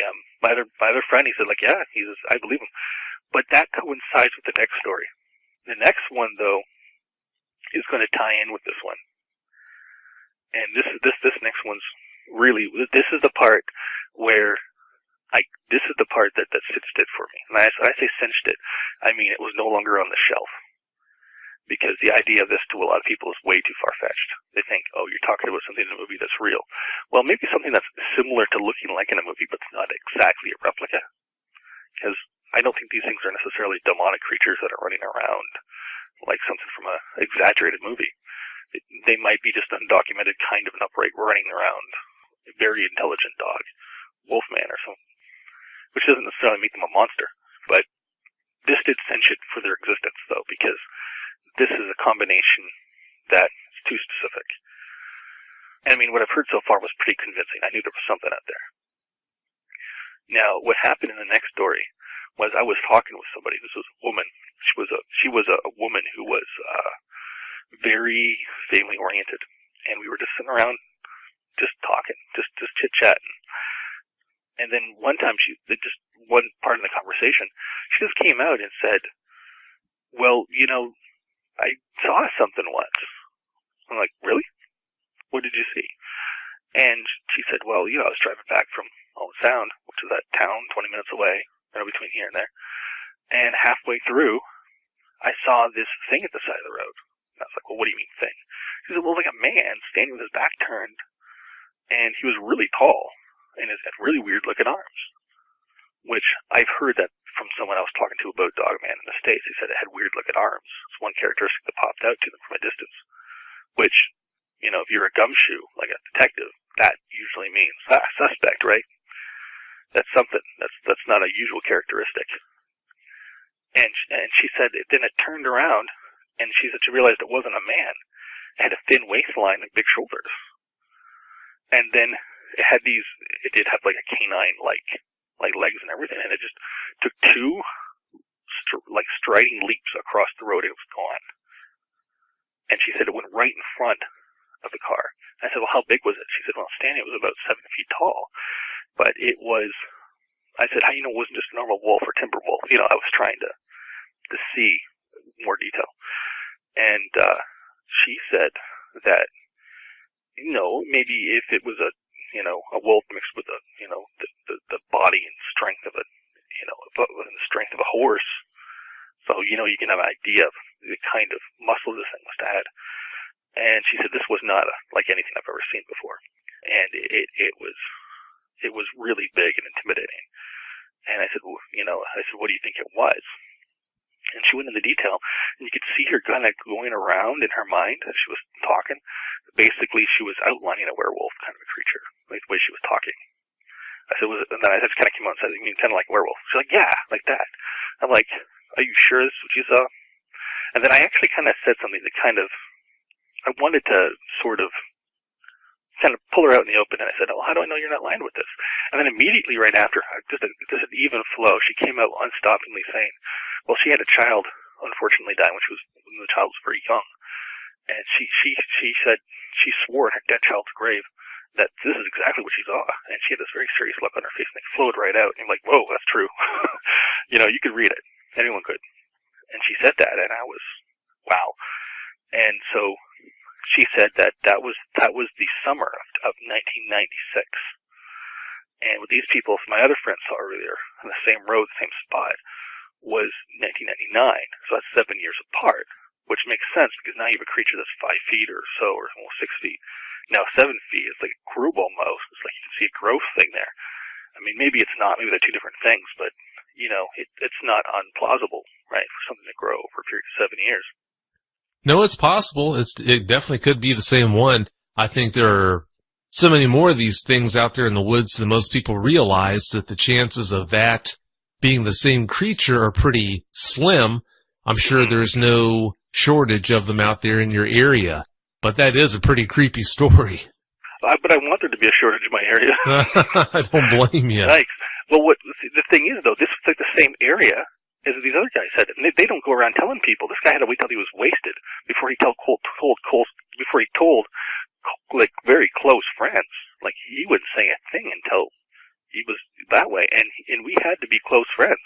other friend, he said, like, yeah, I believe him. But that coincides with the next story. The next one, though, is going to tie in with this one. And this next one's really, this is the part where this is the part that cinched it for me. And I say cinched it, I mean it was no longer on the shelf. Because the idea of this to a lot of people is way too far-fetched. They think, oh, you're talking about something in a movie that's real. Well, maybe something that's similar to looking like in a movie, but not exactly a replica. Because I don't think these things are necessarily demonic creatures that are running around like something from an exaggerated movie. They might be just undocumented kind of an upright running around, a very intelligent dog, wolfman or something, which doesn't necessarily make them a monster. But this did cinch it for their existence, though, because this is a combination that's too specific. And I mean, what I've heard so far was pretty convincing. I knew there was something out there. Now, what happened in the next story was I was talking with somebody. This was a woman. She was a woman who was very family oriented, and we were just sitting around, just talking, just chit chatting. And then one time, just one part of the conversation, she just came out and said, "Well, I saw something once." I'm like, "Really? What did you see?" And she said, "Well, I was driving back from Owen Sound, which is that town 20 minutes away, between here and there. And halfway through, I saw this thing at the side of the road." And I was like, "Well, what do you mean thing?" She said, "Well, like a man standing with his back turned, and he was really tall, and had really weird-looking arms." Which I've heard that from someone I was talking to about Dogman in the States. He said it had weird-looking arms. It's one characteristic that popped out to them from a distance. Which, if you're a gumshoe, like a detective, that usually means, suspect, right? That's something. That's not a usual characteristic. And she said, then it turned around, and she said she realized it wasn't a man. It had a thin waistline and big shoulders. And then it did have like a canine like legs and everything, and it just took two striding leaps across the road. It was gone. And she said it went right in front of the car. I said, "Well, how big was it?" She said, "Well, standing, it was about 7 feet tall, but it was." I said, "How do you know it wasn't just a normal wolf or timber wolf?" I was trying to see more detail, and she said that maybe if it was a horse. So, you can have an idea of the kind of muscle this thing must have had. And she said this was not like anything I've ever seen before. And it was really big and intimidating. And I said, well, what do you think it was? And she went into detail, and you could see her kind of going around in her mind as she was talking. Basically, she was outlining a werewolf kind of a creature, like the way she was talking. I said, and then I just kind of came out and said, you mean kind of like a werewolf? She's like, yeah, like that. I'm like, are you sure this is what you saw? And then I actually kind of said something that I wanted to sort of kind of pull her out in the open, and I said, oh, how do I know you're not lying with this? And then immediately right after, just an even flow, she came out unstoppingly saying, well, she had a child, unfortunately, die when the child was very young. And she said, she swore in her dead child's grave that this is exactly what she saw. And she had this very serious look on her face, and it flowed right out. And I'm like, whoa, that's true. You could read it. Anyone could. And she said that, and I was, wow. And so she said that was the summer of 1996. And what these people, my other friends saw earlier, on the same road, the same spot, was 1999. So that's 7 years apart, which makes sense because now you have a creature that's 5 feet or so, or almost 6 feet. Now 7 feet, it's like a group almost. It's like you can see a growth thing there. I mean, maybe it's not. Maybe they're two different things, but, it's not unplausible, right, for something to grow over a period of 7 years. No, it's possible. It definitely could be the same one. I think there are so many more of these things out there in the woods than most people realize that the chances of that being the same creature are pretty slim. I'm sure there's no shortage of them out there in your area, but that is a pretty creepy story. But I want there to be a shortage in my area. I don't blame you. Thanks. Well, the thing is, though, this is like the same area as these other guys said. And they don't go around telling people. This guy had to wait till he was wasted before he told like very close friends. Like he wouldn't say a thing until he was that way, and we had to be close friends,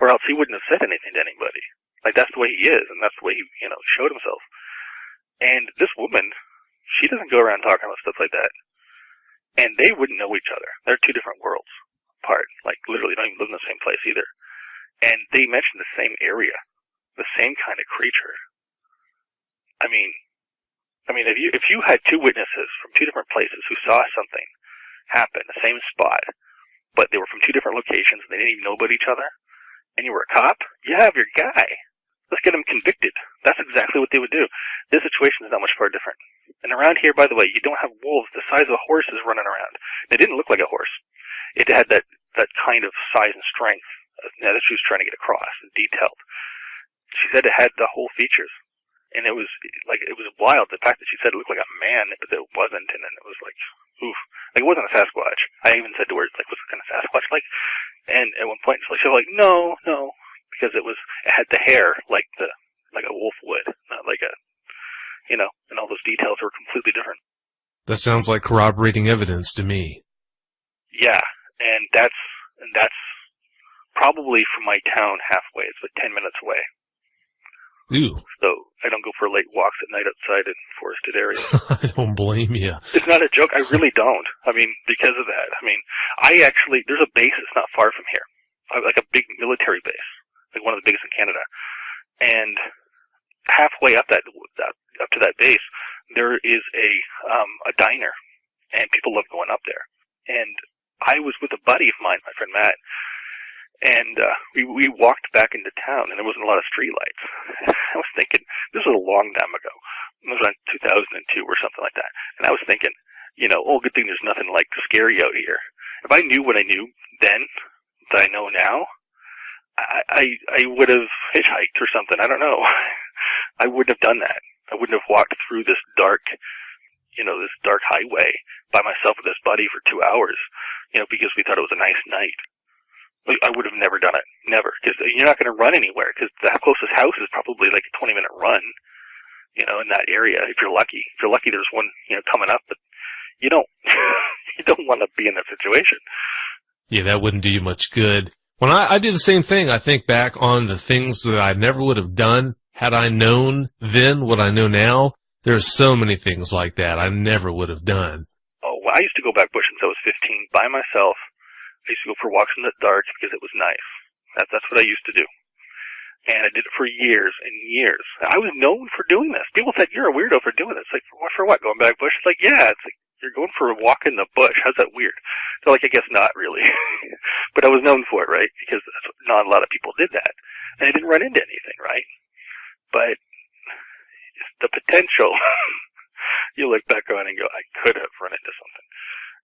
or else he wouldn't have said anything to anybody. Like that's the way he is, and that's the way he showed himself. And this woman, she doesn't go around talking about stuff like that. And they wouldn't know each other. They're two different worlds apart. Like literally don't even live in the same place either. And they mentioned the same area, the same kind of creature. I mean, if you had two witnesses from two different places who saw something happen, the same spot, but they were from two different locations and they didn't even know about each other, and you were a cop, you have your guy. Let's get him convicted. That's exactly what they would do. This situation is not much far different. And around here, by the way, you don't have wolves the size of horses running around. It didn't look like a horse. It had that kind of size and strength that she was trying to get across and detailed. She said it had the whole features. And it was wild. The fact that she said it looked like a man, but it wasn't. And then it was like, oof. Like it wasn't a Sasquatch. I even said to her, like, what's kind of Sasquatch like? And at one point, she was like, no. Because it had the hair like a wolf would, not like and all those details were completely different. That sounds like corroborating evidence to me. Yeah, and that's probably from my town halfway. It's about 10 minutes away. Ooh. So I don't go for late walks at night outside in forested areas. I don't blame you. It's not a joke. I really don't. I mean, because of that. I mean, there's a base that's not far from here, like a big military base, like one of the biggest in Canada. And halfway up up to that base, there is a diner, and people love going up there. And I was with a buddy of mine, my friend Matt, and we walked back into town, and there wasn't a lot of streetlights. I was thinking, this was a long time ago. It was around 2002 or something like that. And I was thinking, good thing there's nothing like scary out here. If I knew what I knew then that I know now, I would have hitchhiked or something. I don't know. I wouldn't have done that. I wouldn't have walked through this dark highway by myself with this buddy for 2 hours, because we thought it was a nice night. I would have never done it. Never. Because you're not going to run anywhere, because the closest house is probably like a 20-minute run, in that area, if you're lucky. If you're lucky, there's one, coming up, but you don't, you don't want to be in that situation. Yeah, that wouldn't do you much good. When I do the same thing, I think back on the things that I never would have done had I known then what I know now. There's so many things like that I never would have done. Oh, well, I used to go back bushing since I was 15 by myself. I used to go for walks in the dark because it was nice. That's what I used to do. And I did it for years and years. I was known for doing this. People said, you're a weirdo for doing this. Like, for what? Going back bush? It's like, yeah, it's like, you're going for a walk in the bush. How's that weird? So like, I guess not really. But I was known for it, right? Because not a lot of people did that. And I didn't run into anything, right? But the potential, you look back on and go, I could have run into something.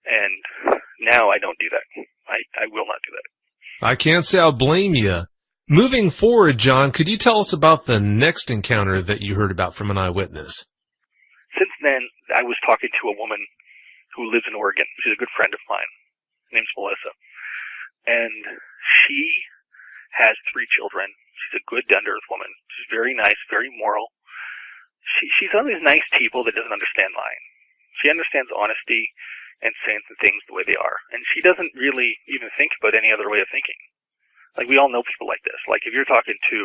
And now I don't do that. I will not do that. I can't say I'll blame you. Moving forward, John, could you tell us about the next encounter that you heard about from an eyewitness? Since then, I was talking to a woman who lives in Oregon. She's a good friend of mine. Her name's Melissa. And she has 3 children. She's a good, down-to-earth woman. She's very nice, very moral. She's one of these nice people that doesn't understand lying. She understands honesty and saying things the way they are. And she doesn't really even think about any other way of thinking. Like, we all know people like this. Like, if you're talking to,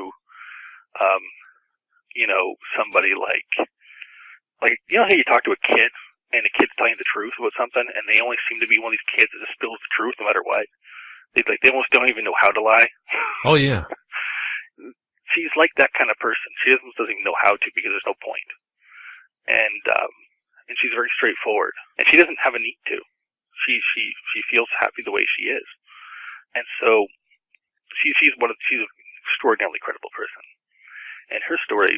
somebody like, you know how you talk to a kid, and the kid's telling you the truth about something, and they only seem to be one of these kids that just spills the truth no matter what? They almost don't even know how to lie. Oh, yeah. She's like that kind of person. She doesn't even know how to because there's no point. And she's very straightforward. And she doesn't have a need to. She feels happy the way she is. And so, she's an extraordinarily credible person. And her story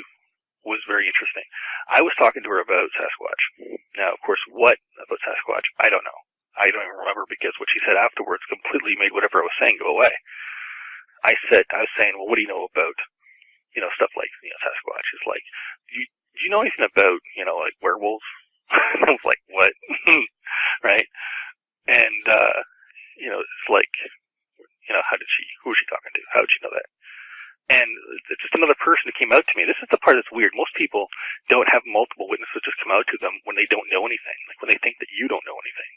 was very interesting. I was talking to her about Sasquatch. Now, of course, what about Sasquatch? I don't know. I don't even remember because what she said afterwards completely made whatever I was saying go away. I was saying, well, what do you know about, stuff like, Sasquatch? It's like, do you know anything about, like werewolves? I was like, what? Right? And, it's like, who was she talking to? How did she know that? And it's just another person who came out to me. This is the part that's weird. Most people don't have multiple witnesses just come out to them when they don't know anything, like when they think that you don't know anything.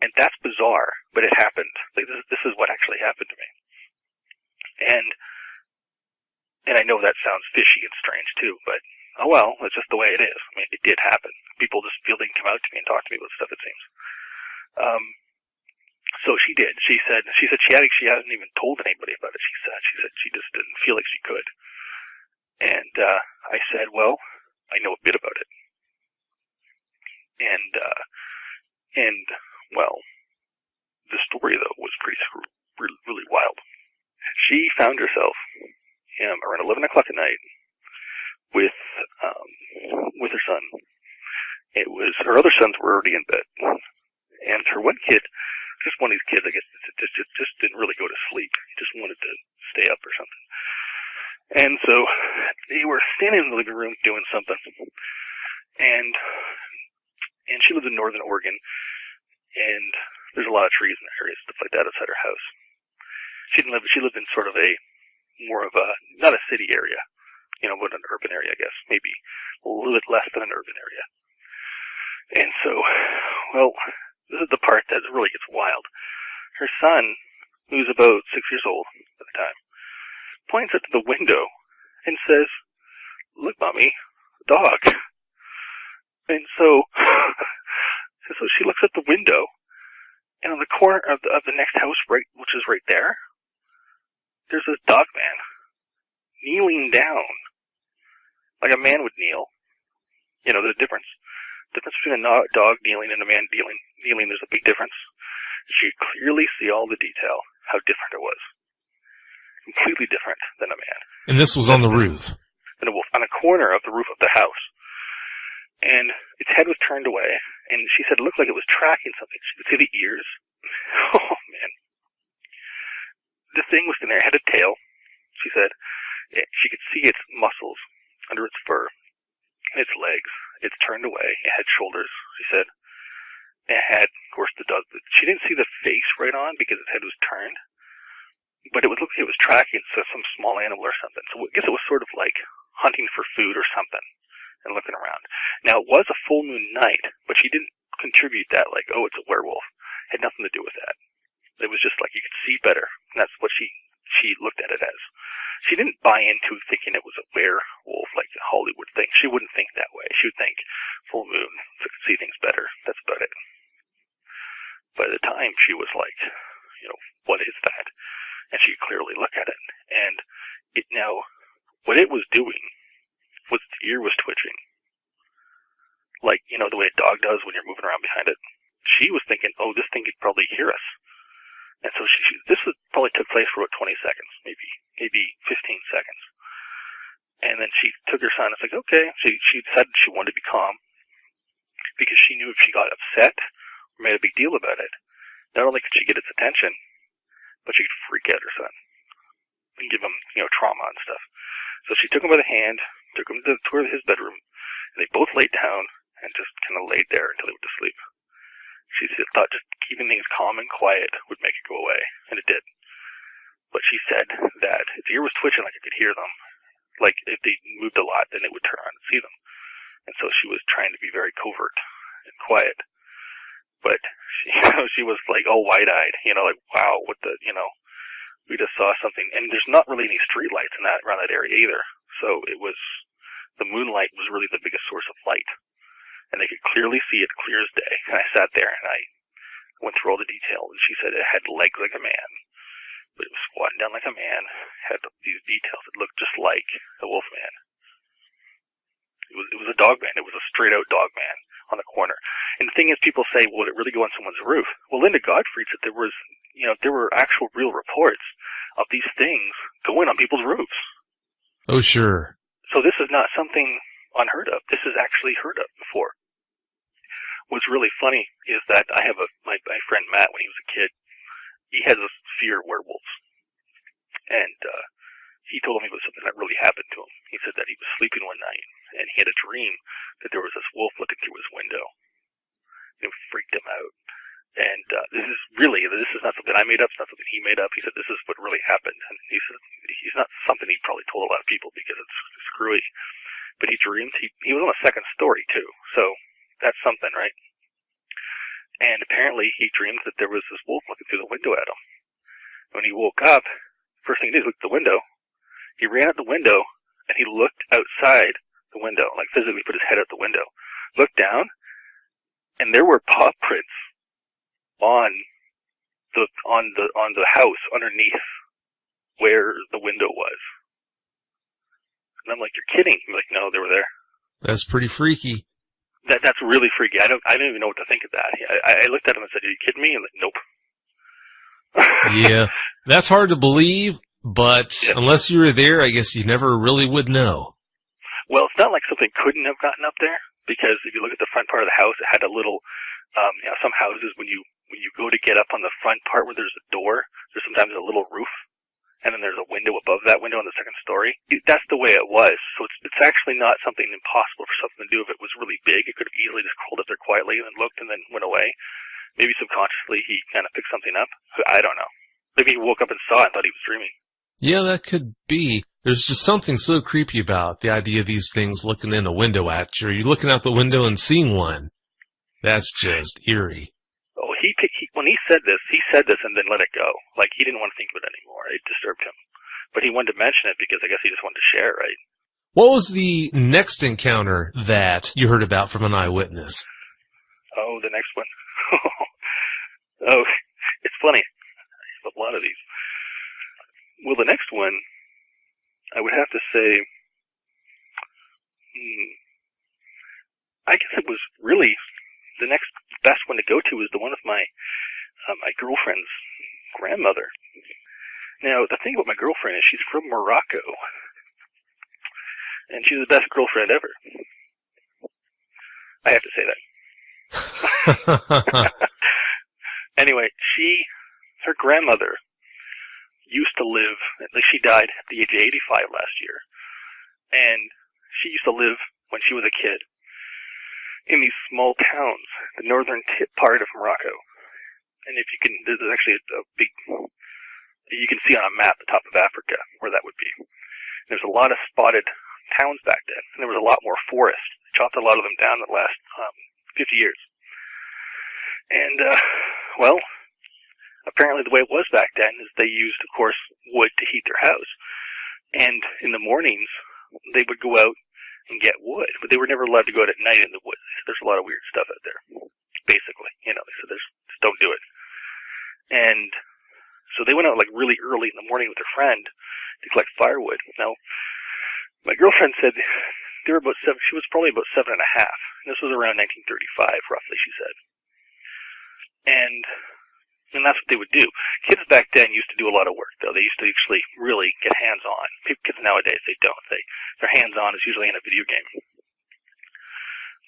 And that's bizarre, but it happened. Like, this is what actually happened to me. And I know that sounds fishy and strange too, but oh well, it's just the way it is. I mean, it did happen. People just feel they can come out to me and talk to me about stuff, it seems. So she did. She said she hasn't even told anybody about it. She said she just didn't feel like she could. And I said, well, I know a bit about it. And well, the story though was really wild. She found herself around 11 o'clock at night with her son. It was her other sons were already in bed, and her one kid. Just one of these kids, I guess, just didn't really go to sleep. He just wanted to stay up or something. And so they were standing in the living room doing something. And she lives in northern Oregon, and there's a lot of trees in the area, stuff like that outside her house. She lived in sort of more of a, not a city area, but an urban area, I guess. Maybe a little bit less than an urban area. And so, well, this is the part that really gets wild. Her son, who's about 6 years old at the time, points up to the window and says, "Look, Mommy, dog." And so she looks at the window, and on the corner of the next house, which is right there, there's this dog man kneeling down, like a man would kneel. There's a difference. Difference between a dog kneeling and a man kneeling, there's a big difference. You could clearly see all the detail, how different it was. Completely different than a man. And this was on the roof? And a wolf, on a corner of the roof of the house. And its head was turned away, and she said it looked like it was tracking something. She could see the ears. Oh, man. The thing was in there. It had a tail, she said. She could see its muscles under its fur, and its legs. It's turned away. It had shoulders, she said. It had, of course, the dog. She didn't see the face right on because its head was turned, but it would look like it was tracking some small animal or something. So I guess it was sort of like hunting for food or something and looking around. Now, it was a full moon night, but she didn't contribute that like, oh, it's a werewolf. It had nothing to do with that. It was just like you could see better, and that's what she looked at it as. She didn't buy into thinking it was a werewolf like the Hollywood thing. She wouldn't think that way. She would think full moon, so could see things better. That's about it. By the time she was like, what is that? And she could clearly look at it. what it was doing was its ear was twitching. Like, the way a dog does when you're moving around behind it. She was thinking, oh, this thing could probably hear us. And so probably took place for about 20 seconds, maybe 15 seconds. And then she took her son and was like, okay. She decided she wanted to be calm because she knew if she got upset or made a big deal about it, not only could she get its attention, but she could freak out her son and give him, trauma and stuff. So she took him by the hand, took him to his bedroom, and they both laid down and just kind of laid there until they went to sleep. She thought just keeping things calm and quiet would make it go away, and it did. But she said that its ear was twitching like it could hear them. Like, if they moved a lot, then it would turn around and see them. And so she was trying to be very covert and quiet. But, she was like all wide-eyed, like, wow, we just saw something. And there's not really any street lights around that area either. So the moonlight was really the biggest source of light. And they could clearly see it clear as day. And I sat there and I went through all the details, and she said it had legs like a man, but it was squatting down like a man, had these details that looked just like a wolf man. It was a dog man. It was a straight out dog man on the corner. And the thing is, people say, well, did it really go on someone's roof? Well, Linda Godfrey said there were actual real reports of these things going on people's roofs. Oh, sure. So this is not something unheard of. This is actually heard of before. What's really funny is that I have my friend Matt, when he was a kid, he has a fear of werewolves. And he told me it was something that really happened to him. He said that he was sleeping one night, and he had a dream that there was this wolf looking through his window. It freaked him out. And this is not something I made up, it's not something he made up. He said this is what really happened. And he said he's not something he probably told a lot of people because it's screwy. But he dreamed, he was on a second story too, so that's something, right? And apparently he dreamed that there was this wolf looking through the window at him. When he woke up, first thing he did was look at the window. He ran out the window, and he looked outside the window, like physically put his head out the window, looked down, and there were paw prints on the house underneath where the window was. And I'm like, you're kidding. I'm like, no, they were there. That's pretty freaky. That's really freaky. I don't even know what to think of that. I looked at him and said, are you kidding me? I'm like, nope. Yeah, that's hard to believe, but unless you were there, I guess you never really would know. Well, it's not like something couldn't have gotten up there, because if you look at the front part of the house, it had a little, some houses, when you go to get up on the front part where there's a door, there's sometimes a little roof. And then there's a window above that window on the second story. That's the way it was. So it's actually not something impossible for something to do. If it was really big, it could have easily just crawled up there quietly and then looked and then went away. Maybe subconsciously he kind of picked something up. I don't know. Maybe he woke up and saw it and thought he was dreaming. Yeah, that could be. There's just something so creepy about the idea of these things looking in a window at you. Or you're looking out the window and seeing one. That's just eerie. Oh, when he said this and then let it go. Like, he didn't want to think of it anymore. It disturbed him. But he wanted to mention it because I guess he just wanted to share, right? What was the next encounter that you heard about from an eyewitness? Oh, the next one? Oh, it's funny. I have a lot of these. Well, the next one, I would have to say, I guess it was really the next best one to go to is the one of my girlfriend's grandmother. Now, the thing about my girlfriend is she's from Morocco, and she's the best girlfriend ever. I have to say that. Anyway, her grandmother used to live, she died at the age of 85 last year, and she used to live, when she was a kid, in these small towns, the northern part of Morocco. And there's actually a big, you can see on a map the top of Africa where that would be. There's a lot of spotted towns back then, and there was a lot more forest. They chopped a lot of them down in the last 50 years. And, well, apparently the way it was back then is they used, of course, wood to heat their house. And in the mornings, they would go out and get wood, but they were never allowed to go out at night in the woods. There's a lot of weird stuff out there, basically. They said, just don't do it. And so they went out like really early in the morning with their friend to collect firewood. Now, My girlfriend said they were about 7. She was probably about 7.5. This was around 1935, roughly, she said. And that's what they would do. Kids back then used to do a lot of work, though. They used to actually really get hands-on. Kids nowadays, they don't. Their hands-on is usually in a video game.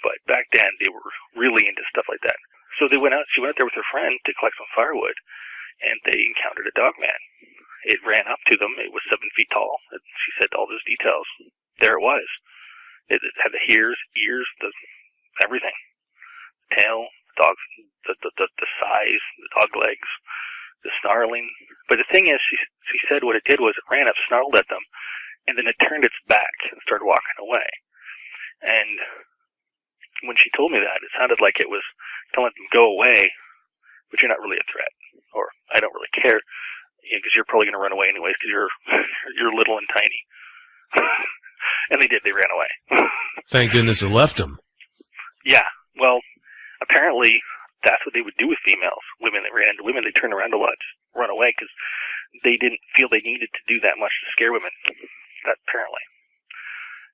But back then, they were really into stuff like that. So she went out there with her friend to collect some firewood, and they encountered a dog man. It ran up to them. It was 7 feet tall. She said all those details. There it was. It had the ears, everything. Tail, dog's, the size, the dog legs, the snarling. But the thing is, she said what it did was it ran up, snarled at them, and then it turned its back and started walking away. And when she told me that, it sounded like it was telling them, go away, but you're not really a threat. Or, I don't really care. Because you're probably going to run away anyways, because you're little and tiny. And they did. They ran away. Thank goodness it left them. Yeah. Well, apparently that's what they would do with females. Women that ran into women, they turn around a lot, just run away, because they didn't feel they needed to do that much to scare women. That apparently.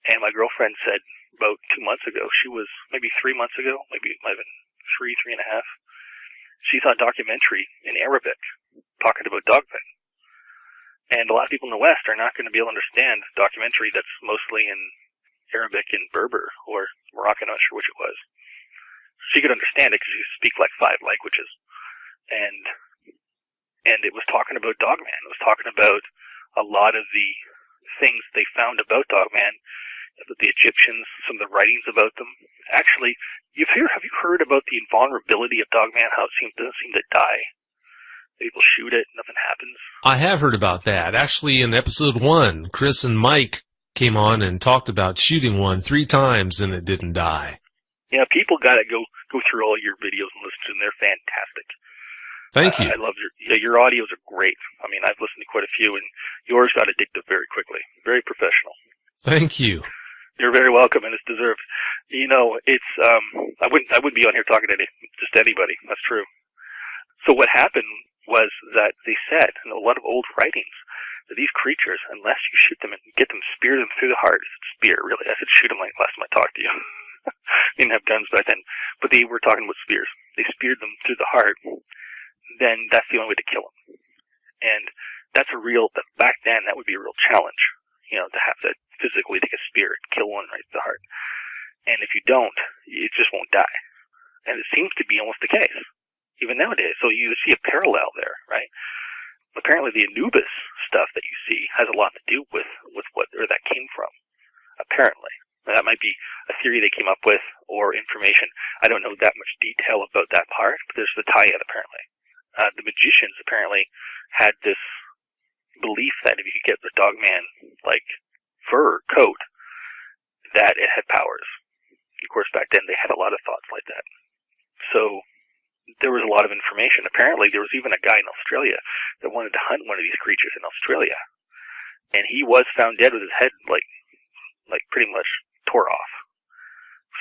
And my girlfriend said about 2 months ago, she was maybe 3 months ago, maybe it might have been 3.5. She saw a documentary in Arabic talking about dogmen. And a lot of people in the West are not going to be able to understand a documentary that's mostly in Arabic and Berber or Moroccan, I'm not sure which it was. She could understand it because she speaks like 5 languages. And it was talking about Dogman. It was talking about a lot of the things they found about Dogman, about the Egyptians, some of the writings about them. Actually, have you heard about the invulnerability of Dogman, how it doesn't seem to die? People shoot it, nothing happens. I have heard about that. Actually, in episode 1, Chris and Mike came on and talked about shooting one 3 times and it didn't die. Yeah, people got to go through all your videos and listen to them. They're fantastic. Thank you. I love your audios are great. I mean, I've listened to quite a few, and yours got addictive very quickly. Very professional. Thank you. You're very welcome, and it's deserved. You know, it's I wouldn't be on here talking to just anybody. That's true. So what happened was that they said in a lot of old writings that these creatures, unless you shoot them and get them, spear them through the heart, spear really. I said shoot them like last time I talked to you. They didn't have guns back then, but they were talking about spears. They speared them through the heart. Then that's the only way to kill them. And back then that would be a real challenge, to have to physically take a spear and kill one right to the heart. And if you don't, it just won't die. And it seems to be almost the case, even nowadays. So you see a parallel there, right? Apparently the Anubis stuff that you see has a lot to do with where that came from, apparently. Now, that might be a theory they came up with or information. I don't know that much detail about that part, but there's the tie-in, apparently. The magicians apparently had this belief that if you could get the Dogman, fur coat, that it had powers. Of course, back then they had a lot of thoughts like that. So there was a lot of information. Apparently there was even a guy in Australia that wanted to hunt one of these creatures in Australia. And he was found dead with his head, pretty much tore off.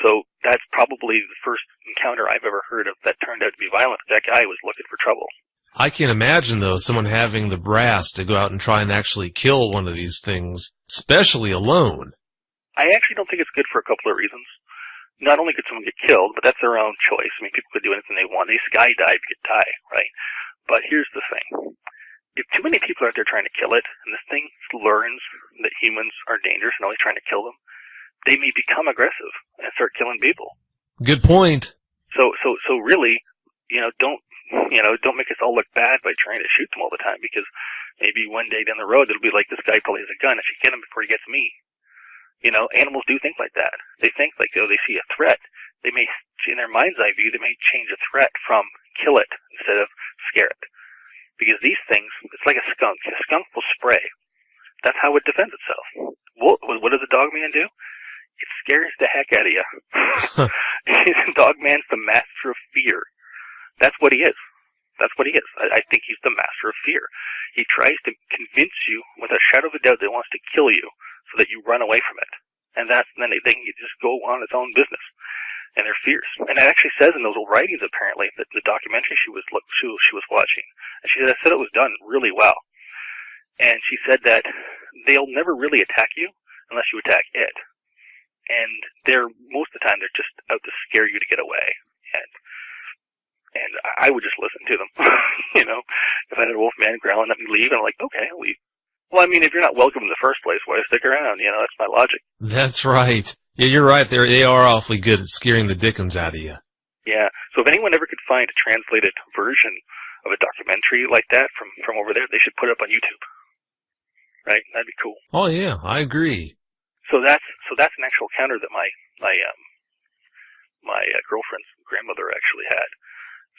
So that's probably the first encounter I've ever heard of that turned out to be violent. That guy was looking for trouble. I can't imagine, though, someone having the brass to go out and try and actually kill one of these things, especially alone. I actually don't think it's good for a couple of reasons. Not only could someone get killed, but that's their own choice. I mean, people could do anything they want. They skydive to get die, right? But here's the thing. If too many people are out there trying to kill it, and this thing learns that humans are dangerous and always trying to kill them, they may become aggressive and start killing people. Good point. So really, don't make us all look bad by trying to shoot them all the time, because maybe one day down the road it'll be like, this guy probably has a gun. I should get him before he gets me. Animals do think like that. They think they see a threat. They may, in their mind's eye view, they may change a threat from kill it instead of scare it. Because these things, it's like a skunk. A skunk will spray. That's how it defends itself. What does a Dogman do? It scares the heck out of you. Dogman's the master of fear. That's what he is. That's what he is. I think he's the master of fear. He tries to convince you with a shadow of a doubt that he wants to kill you so that you run away from it. And then they can just go on its own business. And they're fierce. And it actually says in those old writings, apparently, that the documentary she was watching, and she said it was done really well. And she said that they'll never really attack you unless you attack it. And most of the time, they're just out to scare you to get away. And I would just listen to them. You know, if I had a wolf man growling at me, leave, and I'm like, okay, I'll leave. Well, I mean, if you're not welcome in the first place, why stick around? You know, that's my logic. That's right. Yeah, you're right. They are awfully good at scaring the dickens out of you. Yeah. So if anyone ever could find a translated version of a documentary like that from over there, they should put it up on YouTube. Right? That'd be cool. Oh yeah, I agree. So that's an actual encounter that my girlfriend's grandmother actually had.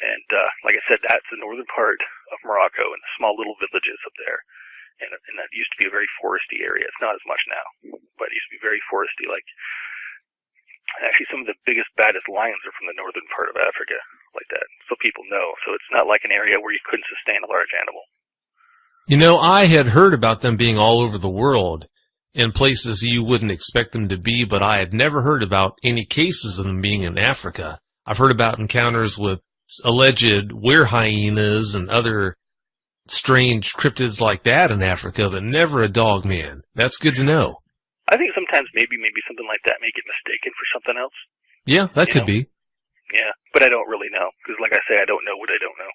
And like I said, that's the northern part of Morocco and the small little villages up there. And that used to be a very foresty area. It's not as much now, but it used to be very foresty. Like, actually, some of the biggest, baddest lions are from the northern part of Africa, like that. So people know. So it's not like an area where you couldn't sustain a large animal. You know, I had heard about them being all over the world in places you wouldn't expect them to be, but I had never heard about any cases of them being in Africa. I've heard about encounters with alleged were-hyenas and other strange cryptids like that in Africa, but never a dog man. That's good to know. I think sometimes maybe something like that may get mistaken for something else. Yeah, that could be. Yeah, but I don't really know, because like I say, I don't know what I don't know.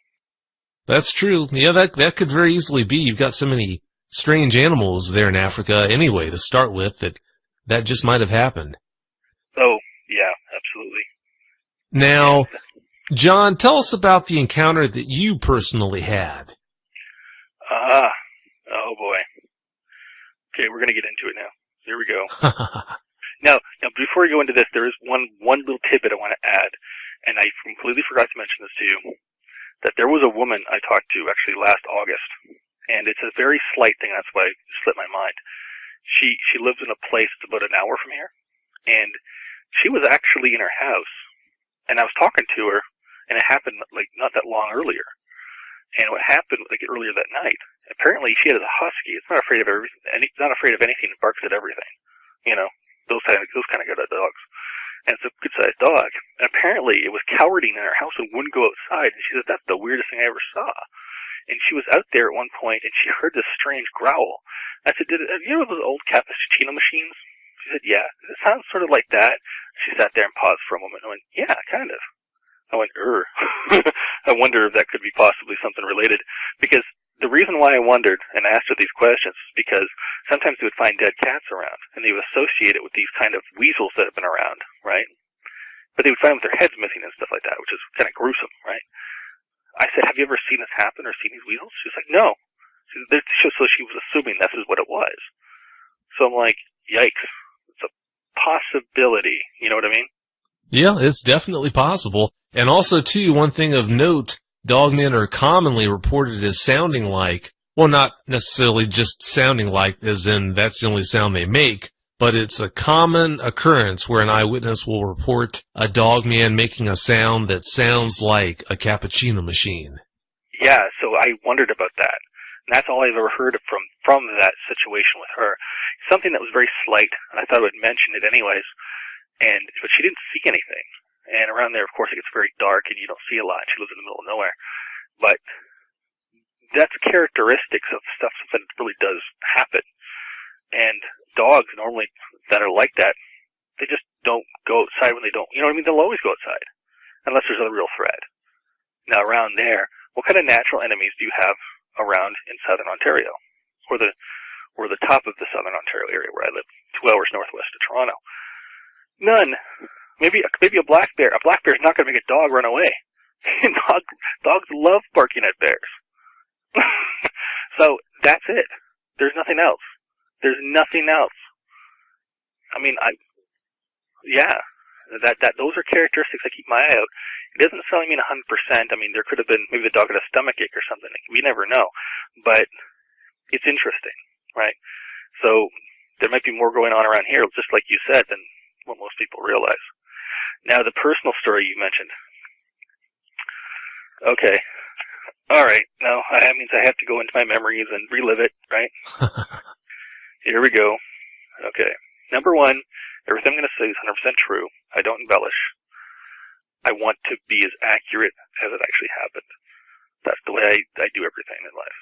That's true. Yeah, that could very easily be. You've got so many strange animals there in Africa anyway to start with that just might have happened. Oh, yeah, absolutely. Now, John, tell us about the encounter that you personally had. Oh boy. Okay, we're going to get into it now. Here we go. Now, before we go into this, there is one little tidbit I want to add, and I completely forgot to mention this to you, that there was a woman I talked to actually last August, and it's a very slight thing, that's why it slipped my mind. She lives in a place about an hour from here, and she was actually in her house, and I was talking to her, and it happened like not that long earlier. And what happened like earlier that night, apparently she had a husky. It's not afraid of everything. It's not afraid of anything. It barks at everything. You know, those kind of good dogs. And it's a good-sized dog. And apparently it was cowarding in her house and wouldn't go outside. And she said, that's the weirdest thing I ever saw. And she was out there at one point, and she heard this strange growl. I said, have you ever those old cappuccino machines? She said, yeah. It sounds sort of like that. She sat there and paused for a moment and went, yeah, kind of. I went, I wonder if that could be possibly something related. Because the reason why I wondered and asked her these questions is because sometimes they would find dead cats around, and they would associate it with these kind of weasels that have been around, right? But they would find them with their heads missing and stuff like that, which is kind of gruesome, right? I said, have you ever seen this happen or seen these weasels? She was like, no. So she was assuming this is what it was. So I'm like, yikes. It's a possibility. You know what I mean? Yeah, it's definitely possible. And also, too, one thing of note, dogmen are commonly reported as sounding like, well, not necessarily just sounding like, as in that's the only sound they make, but it's a common occurrence where an eyewitness will report a dogman making a sound that sounds like a cappuccino machine. Yeah, so I wondered about that. And that's all I've ever heard of from that situation with her. Something that was very slight, and I thought I would mention it anyways. But she didn't see anything. And around there, of course, it gets very dark and you don't see a lot. She lives in the middle of nowhere. But that's characteristics of stuff, something that really does happen. And dogs normally that are like that, they just don't go outside when they don't, you know what I mean? They'll always go outside. Unless there's a real threat. Now around there, what kind of natural enemies do you have around in southern Ontario? Or the top of the southern Ontario area where I live, 2 hours northwest of Toronto. None. Maybe a black bear. A black bear is not going to make a dog run away. Dogs love barking at bears. So that's it. There's nothing else. There's nothing else. I mean, those are characteristics I keep my eye out. It doesn't necessarily mean 100%. I mean, there could have been maybe the dog had a stomach ache or something. We never know. But it's interesting, right? So there might be more going on around here, just like you said, than what most people realize. Now, the personal story you mentioned. Okay. All right. Now, that means I have to go into my memories and relive it, right? Here we go. Okay. Number one, everything I'm going to say is 100% true. I don't embellish. I want to be as accurate as it actually happened. That's the way I do everything in life.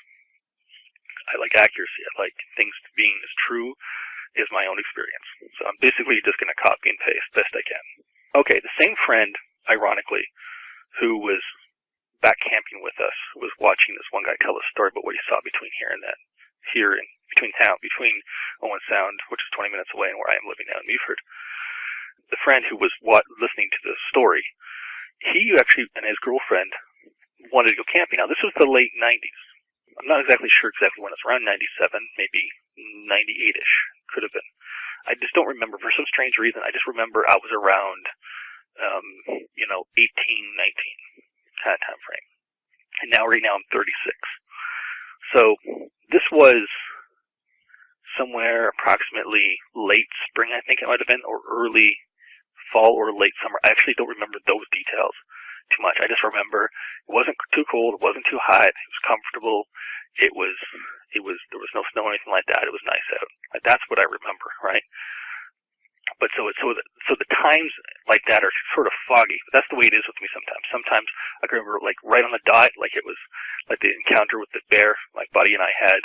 I like accuracy. I like things being as true is my own experience. So I'm basically just going to copy and paste best I can. Okay, the same friend, ironically, who was back camping with us, was watching this one guy tell a story about what he saw between here and then. Here in between Owen Sound, which is 20 minutes away, and where I am living now in Meaford. The friend who was listening to the story, he actually and his girlfriend wanted to go camping. Now, this was the late 90s. I'm not exactly sure when. It's around 97, maybe 98-ish. Could have been. I just don't remember. For some strange reason, I just remember I was around, 18, 19 kind of time frame. And right now I'm 36. So this was somewhere approximately late spring, I think it might have been, or early fall or late summer. I actually don't remember those details too much. I just remember it wasn't too cold, it wasn't too hot, it was comfortable, there was no snow or anything like that. It was nice out. Like, that's what I remember, right? But so the times like that are sort of foggy. But that's the way it is with me sometimes. Sometimes I can remember like right on the dot, like it was like the encounter with the bear, like Buddy and I had.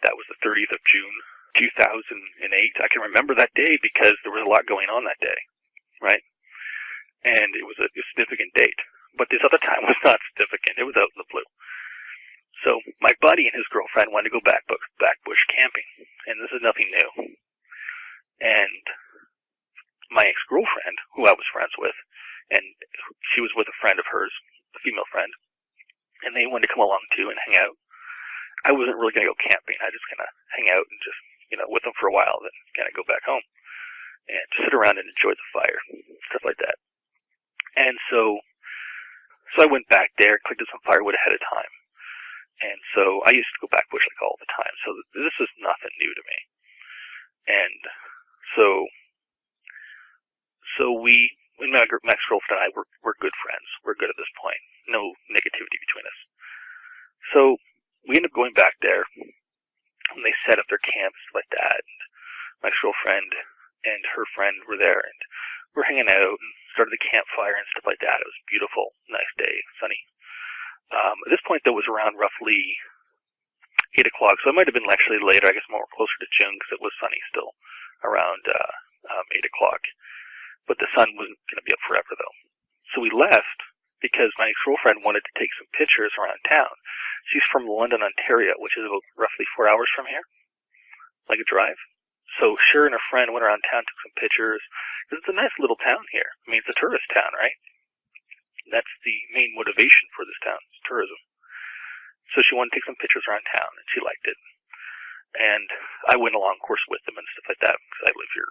That was the 30th of June, 2008. I can remember that day because there was a lot going on that day, right? And it was a significant date. But this other time was not significant. It was out in the blue. So my buddy and his girlfriend wanted to go back bush camping, and this is nothing new. And my ex-girlfriend, who I was friends with, and she was with a friend of hers, a female friend, and they wanted to come along too and hang out. I wasn't really going to go camping. I just kind of hang out and just, with them for a while, then kind of go back home and just sit around and enjoy the fire, stuff like that. And so I went back there, collected some firewood ahead of time. And so I used to go back bush like all the time. So this is nothing new to me. And so my ex-girlfriend and I, we're good friends. We're good at this point. No negativity between us. So we ended up going back there, and they set up their camps like that. And my ex-girlfriend and her friend were there, and we're hanging out and started the campfire and stuff like that. It was beautiful, nice day, sunny. At this point, though, it was around roughly 8 o'clock, so it might have been actually later, I guess more closer to June, because it was sunny still, around 8 o'clock. But the sun wasn't going to be up forever, though. So we left because my ex-girlfriend wanted to take some pictures around town. She's from London, Ontario, which is about roughly 4 hours from here, like a drive. So she and her friend went around town, took some pictures. It's a nice little town here. I mean, it's a tourist town, right? That's the main motivation for this town, is tourism. So she wanted to take some pictures around town, and she liked it. And I went along, of course, with them and stuff like that, because I live here.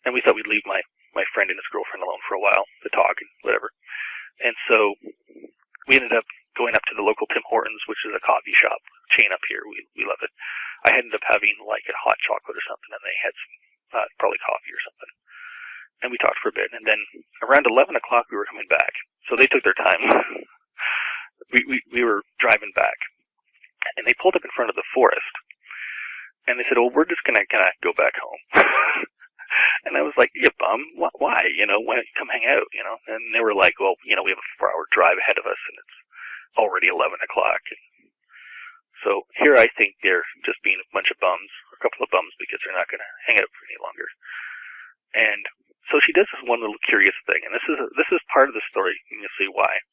And we thought we'd leave my friend and his girlfriend alone for a while to talk and whatever. And so we ended up going up to the local Tim Hortons, which is a coffee shop chain up here. We love it. I ended up having like a hot chocolate or something, and they had some, probably coffee or something. And we talked for a bit, and then around 11 o'clock we were coming back. So they took their time. we were driving back, and they pulled up in front of the forest, and they said, "Oh, we're just gonna go back home." And I was like, "You bum, why? Why don't you come hang out?" And they were like, "Well, we have a 4-hour drive ahead of us, and it's already 11 o'clock." And so here I think they're just being a bunch of bums, a couple of bums, because they're not going to hang out for any longer. And so she does this one little curious thing, and this is part of the story, and you'll see why.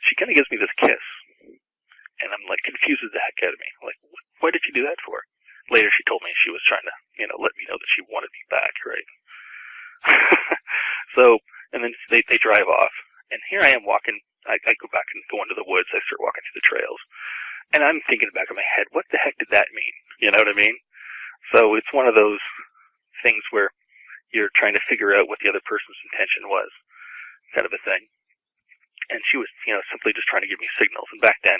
She kind of gives me this kiss, and I'm like, confuses the heck out of me. I'm like, why did you do that for? Later she told me she was trying to, let me know that she wanted me back, right? So, and then they drive off, and here I am walking. I go back and go into the woods. I start walking through the trails, and I'm thinking in the back of my head, what the heck did that mean? You know what I mean? So it's one of those things where you're trying to figure out what the other person's intention was, kind of a thing. And she was, simply just trying to give me signals. And back then,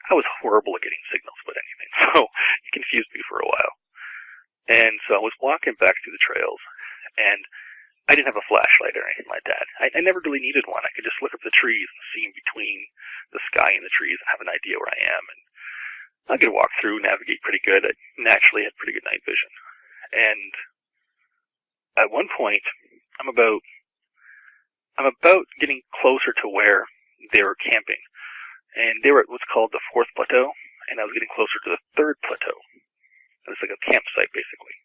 I was horrible at getting signals about anything, so it confused me for a while. And so I was walking back through the trails, and I didn't have a flashlight or anything like that. I never really needed one. I could just look up the trees and see in between the sky and the trees and have an idea where I am. And I could walk through, navigate pretty good. I naturally had pretty good night vision. And at one point, I'm about getting closer to where they were camping. And they were at what's called the 4th plateau, and I was getting closer to the 3rd plateau. It was like a campsite, basically.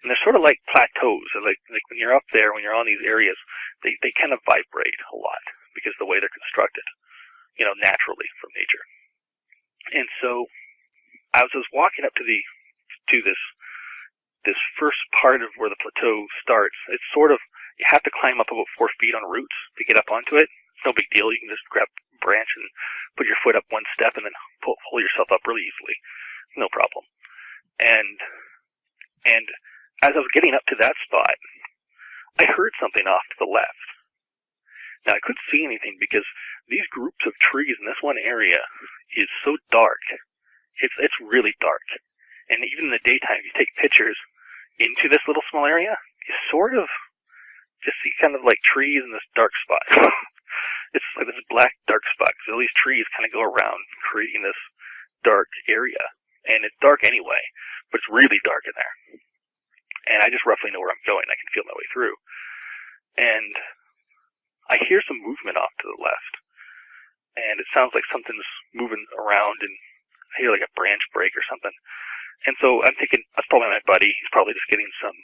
And they're sort of like plateaus. They're like when you're up there, when you're on these areas, they kind of vibrate a lot because of the way they're constructed, naturally from nature. And so as I was walking up to this first part of where the plateau starts, it's sort of, you have to climb up about 4 feet on roots to get up onto it. It's no big deal. You can just grab a branch and put your foot up one step and then pull yourself up really easily. No problem. And as I was getting up to that spot, I heard something off to the left. Now, I couldn't see anything because these groups of trees in this one area is so dark. It's really dark. And even in the daytime, if you take pictures into this little small area, you sort of just see kind of like trees in this dark spot. It's like this black dark spot. So all these trees kind of go around creating this dark area. And it's dark anyway, but it's really dark in there. And I just roughly know where I'm going. I can feel my way through. And I hear some movement off to the left. And it sounds like something's moving around, and I hear like a branch break or something. And so I'm thinking, that's probably my buddy. He's probably just getting some,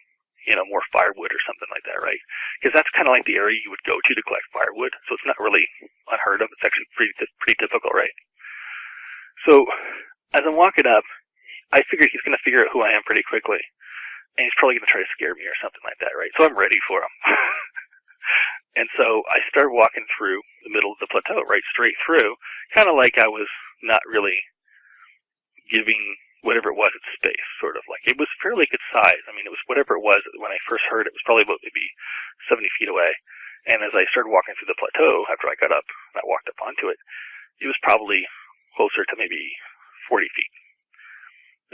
more firewood or something like that, right? Because that's kind of like the area you would go to collect firewood. So it's not really unheard of. It's actually pretty difficult, right? So as I'm walking up, I figure he's going to figure out who I am pretty quickly. And he's probably going to try to scare me or something like that, right? So I'm ready for him. And so I start walking through the middle of the plateau, right, straight through, kind of like I was not really giving whatever it was its space, sort of like. It was fairly good size. I mean, it was whatever it was when I first heard it was probably about maybe 70 feet away. And as I started walking through the plateau, after I got up and I walked up onto it, it was probably closer to maybe 40 feet.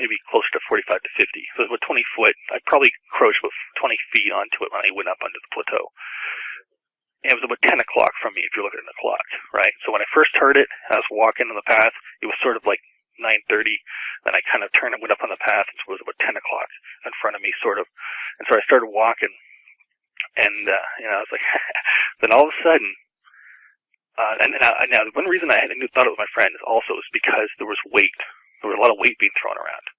Maybe closer to 45 to 50. So it was about 20 foot. I probably crouched about 20 feet onto it when I went up onto the plateau. And it was about 10 o'clock from me if you're looking at the clock, right? So when I first heard it, I was walking on the path. It was sort of like 9:30. Then I kind of turned and went up on the path. And so it was about 10 o'clock in front of me, sort of. And so I started walking. And, I was like, then all of a sudden, now one reason I thought it was my friend is also because there was weight. There was a lot of weight being thrown around.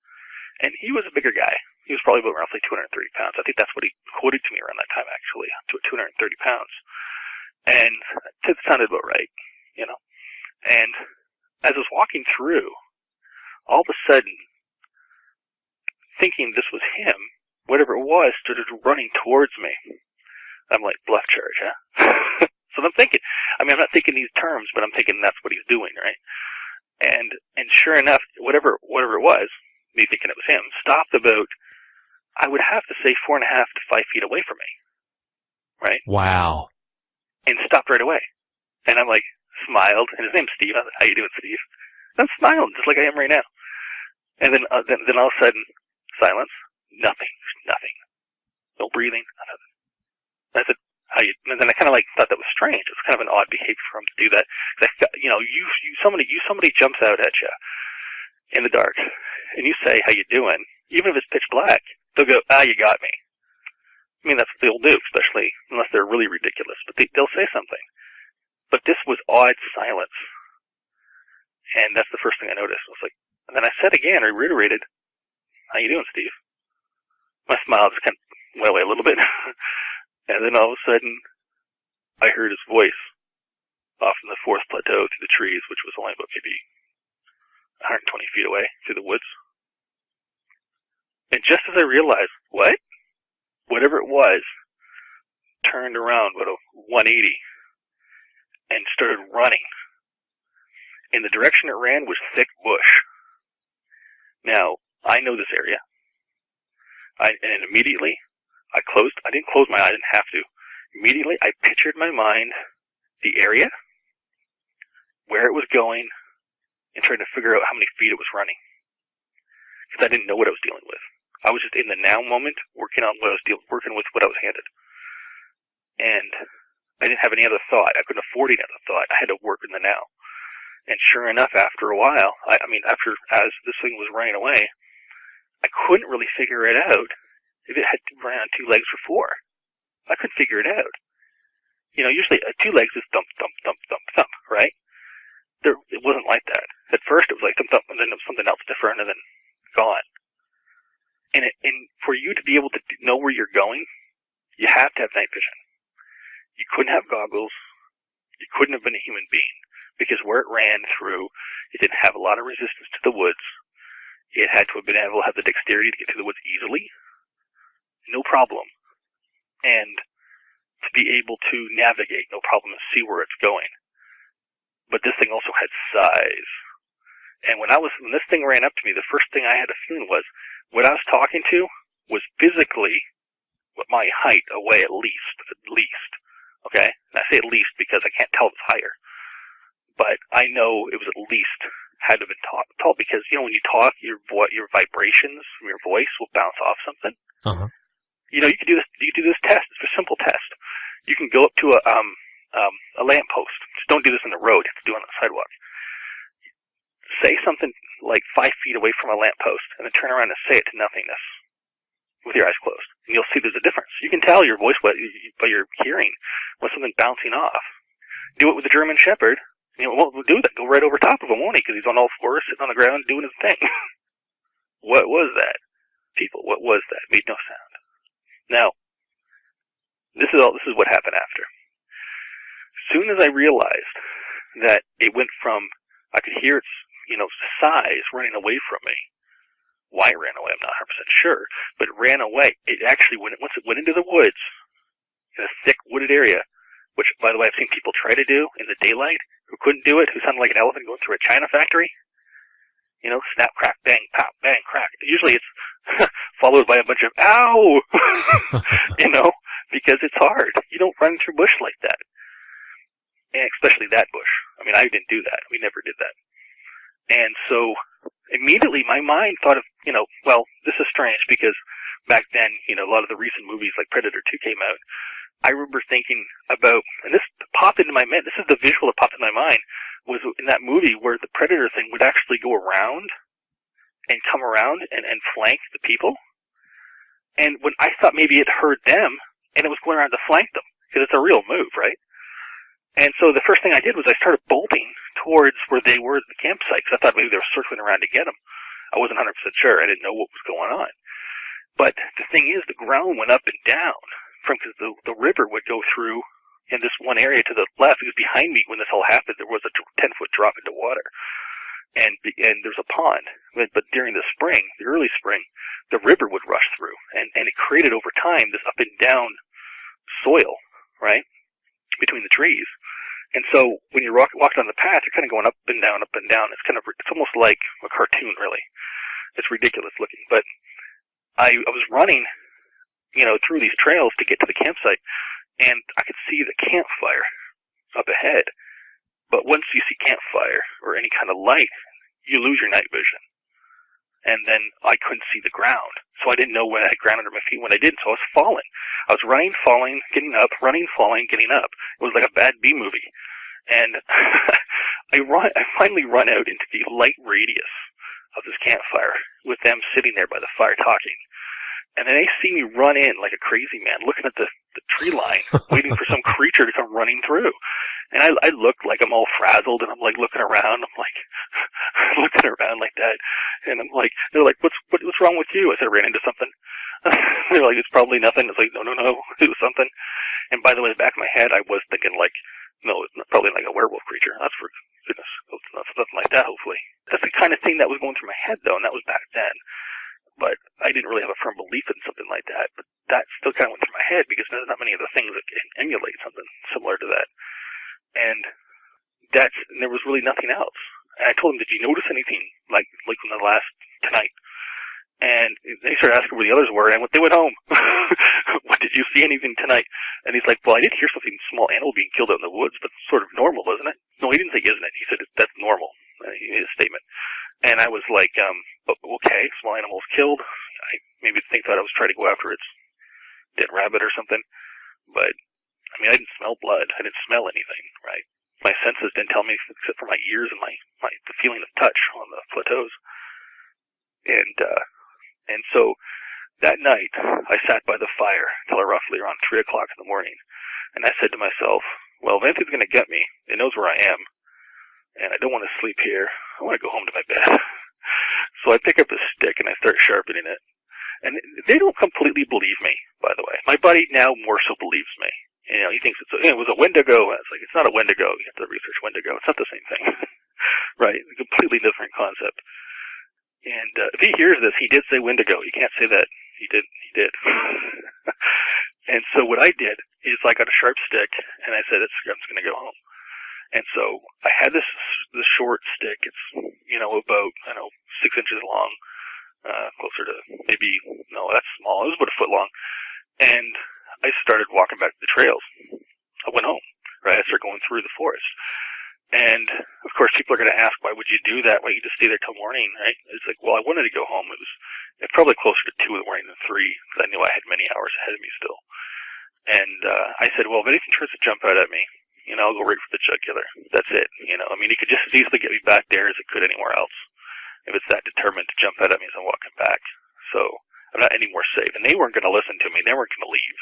And he was a bigger guy. He was probably about roughly 230 pounds. I think that's what he quoted to me around that time, actually, to 230 pounds. And it sounded about right, And as I was walking through, all of a sudden, thinking this was him, whatever it was, started running towards me. I'm like, bluff charge, huh? So I'm thinking, I'm not thinking these terms, but I'm thinking that's what he's doing, right? And sure enough, whatever it was, me thinking it was him, stopped about, I would have to say 4.5 to 5 feet away from me. Right? Wow. And stopped right away. And I'm like, smiled, and his name's Steve. I was like, how you doing, Steve? And I'm smiling, just like I am right now. And then all of a sudden, silence, nothing. No breathing, nothing. And I said, how you, and then I kind of thought that was strange. It was kind of an odd behavior for him to do that. Somebody jumps out at you in the dark, and you say, how you doing? Even if it's pitch black, they'll go, you got me. I mean, that's what they'll do, especially unless they're really ridiculous, but they'll say something. But this was odd silence. And that's the first thing I noticed. I was like, and then I said again, I reiterated, how you doing, Steve? My smile just kind of went away a little bit. And then all of a sudden, I heard his voice off in the fourth plateau through the trees, which was only about maybe 120 feet away through the woods. And just as I realized, whatever it was, turned around with a 180 and started running. In the direction it ran was thick bush. Now, I know this area. And immediately, I didn't close my eyes, I didn't have to. Immediately, I pictured in my mind the area, where it was going, and trying to figure out how many feet it was running. Because I didn't know what I was dealing with. I was just in the now moment, working with what I was handed. And I didn't have any other thought. I couldn't afford any other thought. I had to work in the now. And sure enough, after a while, as this thing was running away, I couldn't really figure it out if it had to run on 2 legs or 4. I couldn't figure it out. Usually 2 legs is thump, thump, thump, thump, thump, right? It wasn't like that. At first it was like thump, thump, and then it was something else different, and then gone. And for you to be able to know where you're going, you have to have night vision. You couldn't have goggles. You couldn't have been a human being, because where it ran through, it didn't have a lot of resistance to the woods. It had to have been able to have the dexterity to get through the woods easily, no problem, and to be able to navigate, no problem, and see where it's going. But this thing also had size. And when this thing ran up to me, the first thing I had a feeling was, what I was talking to was physically my height away at least. Okay? And I say at least because I can't tell if it's higher. But I know it was at least had to have been tall, because, when you talk, your vibrations from your voice will bounce off something. Uh-huh. You can do this test. It's a simple test. You can go up to a lamppost. Just don't do this on the road. You have to do it on the sidewalk. Say something like 5 feet away from a lamppost, and then turn around and say it to nothingness with your eyes closed. And you'll see there's a difference. You can tell your voice by your hearing when something bouncing off. Do it with the German Shepherd. We'll do that. Go right over top of him, won't he? Because he's on all fours, sitting on the ground, doing his thing. What was that? People, what was that? It made no sound. Now, this is what happened after. As soon as I realized that it went from, I could hear its, size running away from me. Why it ran away, I'm not 100% sure, but it ran away. It actually, once it went into the woods, in a thick wooded area, which, by the way, I've seen people try to do in the daylight, who couldn't do it, who sounded like an elephant going through a china factory. Snap, crack, bang, pop, bang, crack. Usually it's followed by a bunch of, ow! Because it's hard. You don't run through bush like that. And especially that bush. I didn't do that. We never did that. And so, immediately my mind thought of, this is strange, because back then, a lot of the recent movies like Predator 2 came out. I remember thinking about, and this popped into my mind, this is the visual that popped in my mind, was in that movie where the Predator thing would actually go around and come around and flank the people. And when I thought maybe it heard them, and it was going around to flank them, because it's a real move, right? And so the first thing I did was I started bolting towards where they were at the campsite, because I thought maybe they were circling around to get them. I wasn't 100% sure. I didn't know what was going on. But the thing is, the ground went up and down, because the river would go through in this one area to the left. Because behind me, when this all happened, there was a 10-foot drop into water. And there's a pond. But during the spring, the early spring, the river would rush through. And it created over time this up and down soil, right, between the trees. And so when you walk on the path, you're kind of going up and down, up and down. It's almost like a cartoon, really. It's ridiculous looking. But I was running, through these trails to get to the campsite, and I could see the campfire up ahead. But once you see campfire or any kind of light, you lose your night vision. And then I couldn't see the ground. So I didn't know when I had ground under my feet when I didn't, so I was falling. I was running, falling, getting up, running, falling, getting up. It was like a bad B movie. And I finally run out into the light radius of this campfire with them sitting there by the fire talking. And then they see me run in like a crazy man, looking at the tree line, waiting for some creature to come running through. And I look like I'm all frazzled, and I'm like looking around. I'm like looking around like that, and I'm like, they're like, what's wrong with you? I said, I ran into something. They're like, it's probably nothing. It's like, no, it was something. And by the way, in the back of my head, I was thinking like, no, it's probably like a werewolf creature. That's for goodness, nothing like that. Hopefully, that's the kind of thing that was going through my head though, and that was back then. But I didn't really have a firm belief in something like that. But that still kind of went through my head, because there's not many other things that can emulate something similar to that. And there was really nothing else. And I told him, did you notice anything like in the last tonight? And they started asking where the others were, and they went home. What, did you see anything tonight? And he's like, well, I did hear something, small animal being killed out in the woods, but it's sort of normal, isn't it? No, he didn't say isn't it. He said that's normal. He made a statement. And I was like, okay, small animals killed. I maybe thought I was trying to go after its dead rabbit or something. But, I didn't smell blood. I didn't smell anything, right? My senses didn't tell me, except for my ears and the feeling of touch on the plateaus. And so that night, I sat by the fire till roughly around 3 o'clock in the morning. And I said to myself, well, if anything's going to get me, it knows where I am. And I don't want to sleep here. I want to go home to my bed. So I pick up a stick and I start sharpening it. And they don't completely believe me, by the way. My buddy now more so believes me. You know, he thinks it was a Wendigo. And it's like, it's not a Wendigo. You have to research Wendigo. It's not the same thing. Right? A completely different concept. And if he hears this, he did say Wendigo. You can't say that. He did. And so what I did is I got a sharp stick, and I said, I'm just going to go home. And so I had this short stick. It's, about, 6 inches long, closer to maybe, no, that's small. It was about a foot long. And I started walking back to the trails. I went home, right? I started going through the forest. And, of course, people are going to ask, why would you do that? Why don't you just stay there till morning, right? It's like, well, I wanted to go home. It was probably closer to 2 in the morning than 3, because I knew I had many hours ahead of me still. And I said, well, if anything tries to jump out at me, I'll go right for the jugular. That's it. It could just as easily get me back there as it could anywhere else. If it's that determined to jump out at me as I'm walking back. So I'm not any more safe. And they weren't going to listen to me. They weren't going to leave.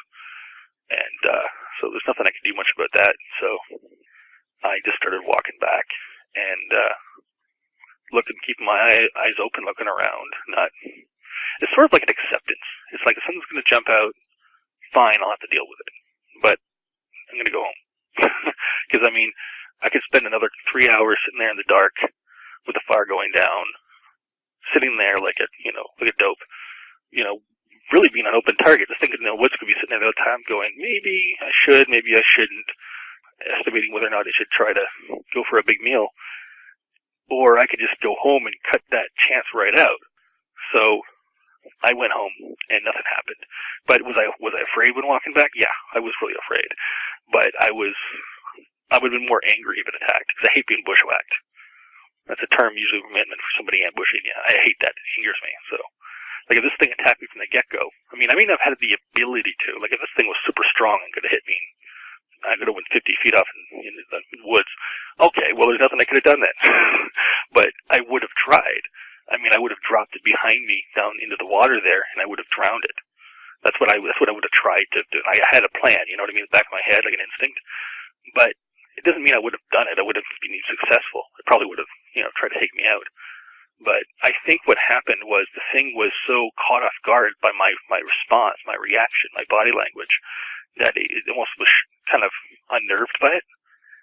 And so there's nothing I could do much about that. So I just started walking back and keeping my eyes open, looking around. It's sort of like an acceptance. It's like if something's going to jump out, fine, I'll have to deal with it. But I'm going to go home. Because, I could spend another 3 hours sitting there in the dark with the fire going down, sitting there like a dope, really being an open target, just thinking, what's going to be sitting there the whole time going, maybe I should, maybe I shouldn't, estimating whether or not I should try to go for a big meal. Or I could just go home and cut that chance right out. So I went home and nothing happened. But was I afraid when walking back? Yeah, I was really afraid. But I would have been more angry if it attacked, because I hate being bushwhacked. That's a term usually meant for somebody ambushing you. I hate that. It angers me. So, like, if this thing attacked me from the get-go, I may not have had the ability to. Like, if this thing was super strong and could have hit me, I could have went 50 feet off in the woods. Okay, well, there's nothing I could have done then. But I would have tried. I would have dropped it behind me down into the water there, and I would have drowned it. That's what I would have tried to do. I had a plan, you know what I mean, in the back of my head, like an instinct. But it doesn't mean I would have done it. I would have been successful. It probably would have, tried to take me out. But I think what happened was the thing was so caught off guard by my response, my reaction, my body language, that it almost was kind of unnerved by it.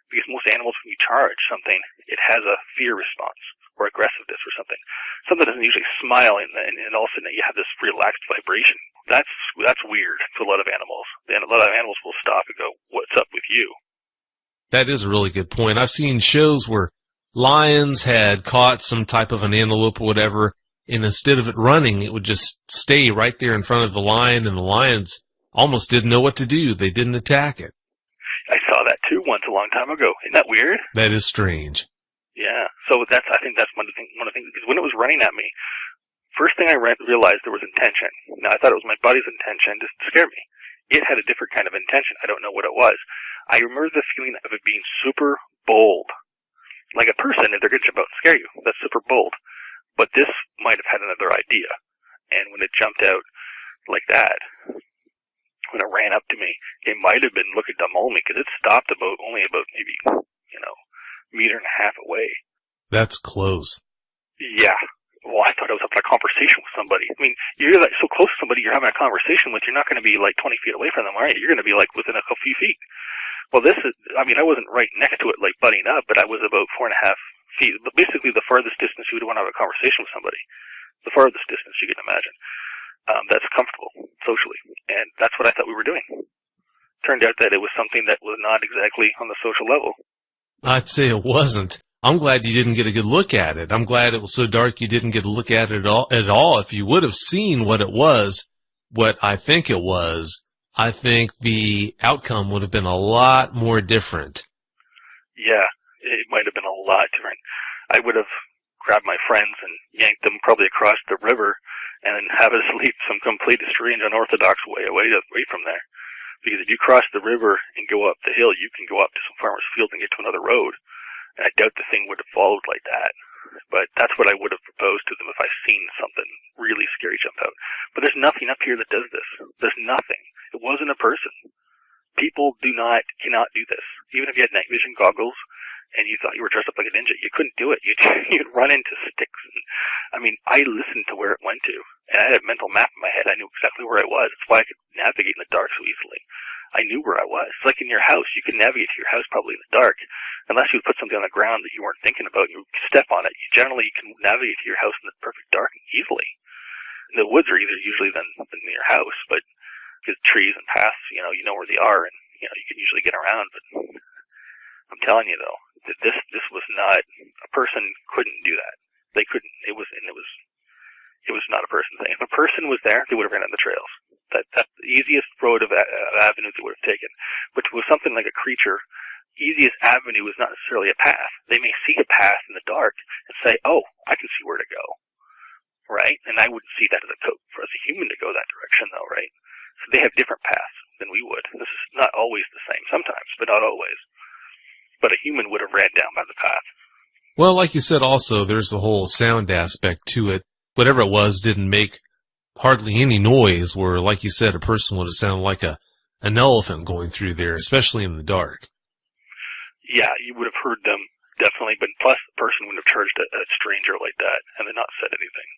Because most animals, when you charge something, it has a fear response or aggressiveness or something. Something doesn't usually smile, and all of a sudden you have this relaxed vibration. That's weird to a lot of animals. And a lot of animals will stop and go, "What's up with you?" That is a really good point. I've seen shows where lions had caught some type of an antelope or whatever, and instead of it running, it would just stay right there in front of the lion, and the lions almost didn't know what to do. They didn't attack it. I saw that too once a long time ago. Isn't that weird? That is strange. Yeah. So I think that's one of the things, because when it was running at me, first thing I realized there was intention. Now, I thought it was my buddy's intention to scare me. It had a different kind of intention. I don't know what it was. I remember the feeling of it being super bold. Like a person, if they're going to jump out and scare you, that's super bold. But this might have had another idea. And when it jumped out like that, when it ran up to me, it might have been looking to maul me, because it stopped only about maybe, meter and a half away. That's close. Yeah. Well, I thought I was having a conversation with somebody. You're like so close to somebody you're having a conversation with, you're not going to be like 20 feet away from them, are you? You're going to be like within a few feet. Well, this is, I wasn't right next to it, like butting up, but I was about 4.5 feet. But basically the farthest distance you would want to have a conversation with somebody. The farthest distance you can imagine. That's comfortable, socially. And that's what I thought we were doing. Turned out that it was something that was not exactly on the social level. I'd say it wasn't. I'm glad you didn't get a good look at it. I'm glad it was so dark you didn't get a look at it at all. If you would have seen what it was, what I think it was, I think the outcome would have been a lot more different. Yeah, it might have been a lot different. I would have grabbed my friends and yanked them probably across the river and then have us leave some completely strange, unorthodox way away from there. Because if you cross the river and go up the hill, you can go up to some farmer's field and get to another road. And I doubt the thing would have followed like that. But that's what I would have proposed to them if I'd seen something really scary jump out. But there's nothing up here that does this. There's nothing. It wasn't a person. People cannot do this. Even if you had night vision goggles and you thought you were dressed up like a ninja, you couldn't do it. You'd run into sticks. And, I listened to where it went to, And I had a mental map in my head. I knew exactly where I was. That's why I could navigate in the dark so easily. I knew where I was. It's like in your house. You can navigate to your house probably in the dark. Unless you put something on the ground that you weren't thinking about and you step on it. You can navigate to your house in the perfect dark easily. And the woods are usually than your house, but because trees and paths, you know where they are, and you can usually get around. But I'm telling you though, that this was not, a person couldn't do that. They couldn't. It was not a person thing. If a person was there, they would have ran on the trails. That's the easiest road of avenue they would have taken. But with something like a creature, easiest avenue is not necessarily a path. They may see a path in the dark and say, "Oh, I can see where to go," right? And I wouldn't see that as a human to go that direction, though, right? So they have different paths than we would. This is not always the same. Sometimes, but not always. But a human would have ran down by the path. Well, like you said, also, there's the whole sound aspect to it. Whatever it was didn't make hardly any noise, where, like you said, a person would have sounded like an elephant going through there, especially in the dark. Yeah, you would have heard them, definitely, but plus the person wouldn't have charged a stranger like that and then not said anything.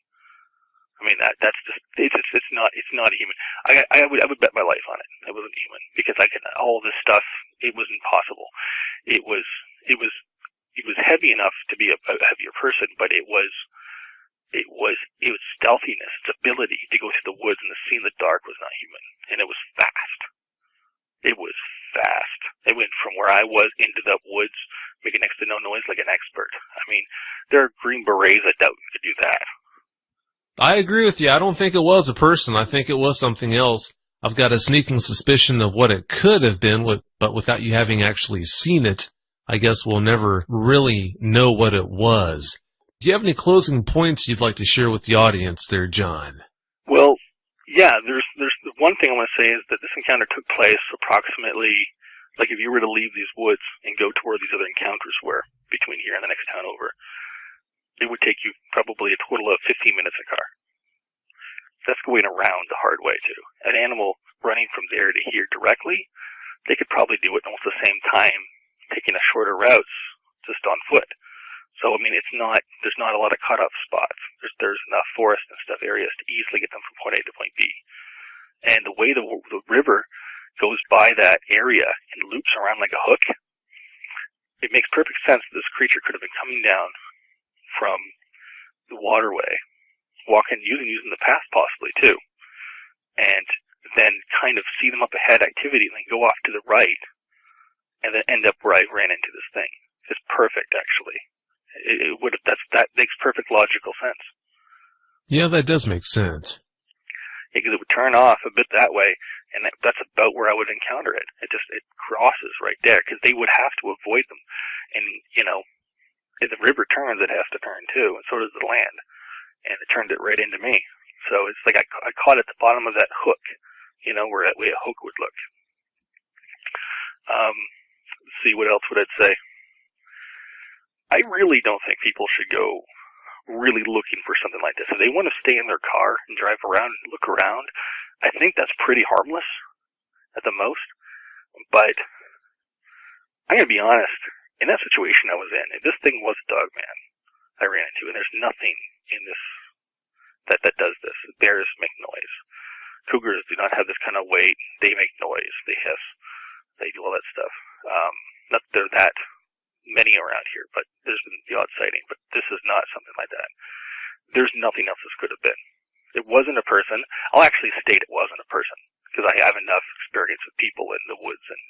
I mean, that's just, it's not a human. I would bet my life on it. It wasn't human, because all this stuff, it was impossible. It was heavy enough to be a heavier person, but it was stealthiness. Its ability to go through the woods and to see in the dark was not human. And it was fast. It was fast. It went from where I was into the woods, making next to no noise like an expert. I mean, there are Green Berets that doubt could do that. I agree with you. I don't think it was a person. I think it was something else. I've got a sneaking suspicion of what it could have been, but without you having actually seen it, I guess we'll never really know what it was. Do you have any closing points you'd like to share with the audience there, John? Well, yeah, there's one thing I want to say is that this encounter took place approximately, like if you were to leave these woods and go to where these other encounters were, between here and the next town over, it would take you probably a total of 15 minutes in a car. That's going around the hard way, too. An animal running from there to here directly, they could probably do it almost the same time, taking a shorter routes just on foot. So, I mean, there's not a lot of cut-off spots. There's enough forest and stuff areas to easily get them from point A to point B. And the way the river goes by that area and loops around like a hook, it makes perfect sense that this creature could have been coming down from the waterway, using the path possibly too, and then kind of see them up ahead activity and then go off to the right and then end up where I ran into this thing. It's perfect, actually. That makes perfect logical sense. Yeah, that does make sense. Because it would turn off a bit that way, and that's about where I would encounter it. It crosses right there, because they would have to avoid them. And, if the river turns, it has to turn too, and so does the land. And it turned it right into me. So it's like I caught at the bottom of that hook, where that way a hook would look. Let's see, what else would I say? I really don't think people should go really looking for something like this. If they want to stay in their car and drive around and look around, I think that's pretty harmless at the most. But I'm going to be honest, in that situation I was in, if this thing was a dog man I ran into, and there's nothing in this that does this. Bears make noise. Cougars do not have this kind of weight. They make noise. They hiss. They do all that stuff. Not that there are that many around here, but there's been the odd sighting. But this is not something like that. There's nothing else this could have been. It wasn't a person. I'll actually state it wasn't a person, because I have enough experience with people in the woods and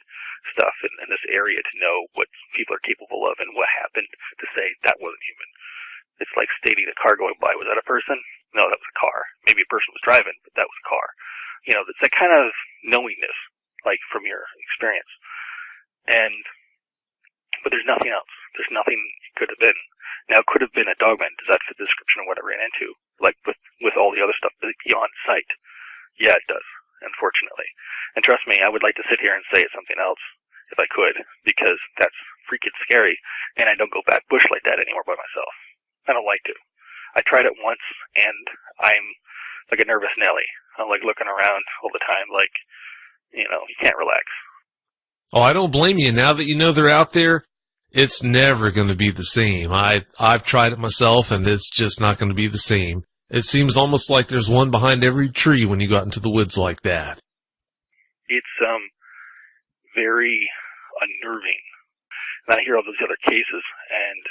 stuff in this area to know what people are capable of and what happened to say that wasn't human. It's like stating a car going by. Was that a person? No, that was a car. Maybe a person was driving, but that was a car. It's that kind of knowingness, like from your experience. But there's nothing else. There's nothing it could have been. Now, it could have been a dogman. Does that fit the description of what I ran into? Like with all the other stuff beyond sight? Yeah, it does, unfortunately. And trust me, I would like to sit here and say it's something else, if I could, because that's freaking scary, and I don't go back bush like that anymore by myself. I don't like to. I tried it once, and I'm like a nervous Nelly. I'm like looking around all the time, like, you can't relax. Oh, I don't blame you. Now that you know they're out there, it's never going to be the same. I've tried it myself, and it's just not going to be the same. It seems almost like there's one behind every tree when you go out into the woods like that. It's very unnerving. And I hear all those other cases, and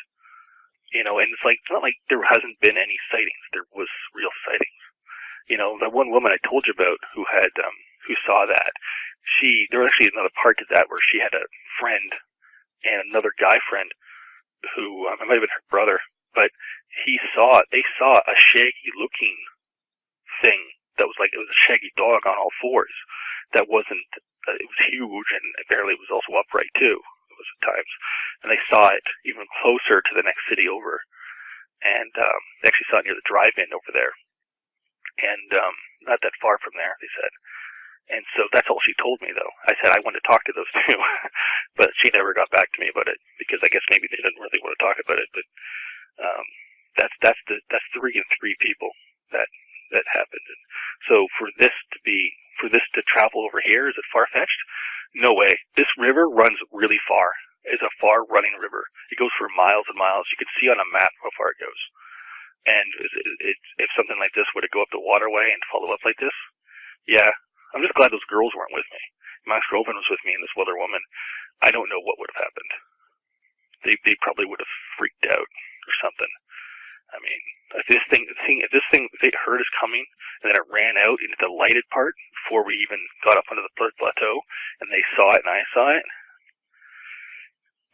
and it's like, it's not like there hasn't been any sightings. There was real sightings. The one woman I told you about who saw that, there was actually another part to that where she had a friend and another guy friend who, it might have been her brother, but they saw a shaggy looking thing that was it was a shaggy dog on all fours. That wasn't, it was huge, and apparently it was also upright too. It was at times. And they saw it even closer to the next city over. And, they actually saw it near the drive-in over there. And, not that far from there, they said. And so that's all she told me, though. I said I wanted to talk to those two, but she never got back to me about it, because I guess maybe they didn't really want to talk about it. But that's 3 and 3 people that happened. And so for this to travel over here, is it far-fetched? No way. This river runs really far. It's a far-running river. It goes for miles and miles. You can see on a map how far it goes. And if something like this were to go up the waterway and follow up like this, yeah. I'm just glad those girls weren't with me. Max Groven was with me and this other woman. I don't know what would have happened. They probably would have freaked out or something. I mean, if this thing they heard us coming and then it ran out into the lighted part before we even got up onto the plateau, and they saw it and I saw it.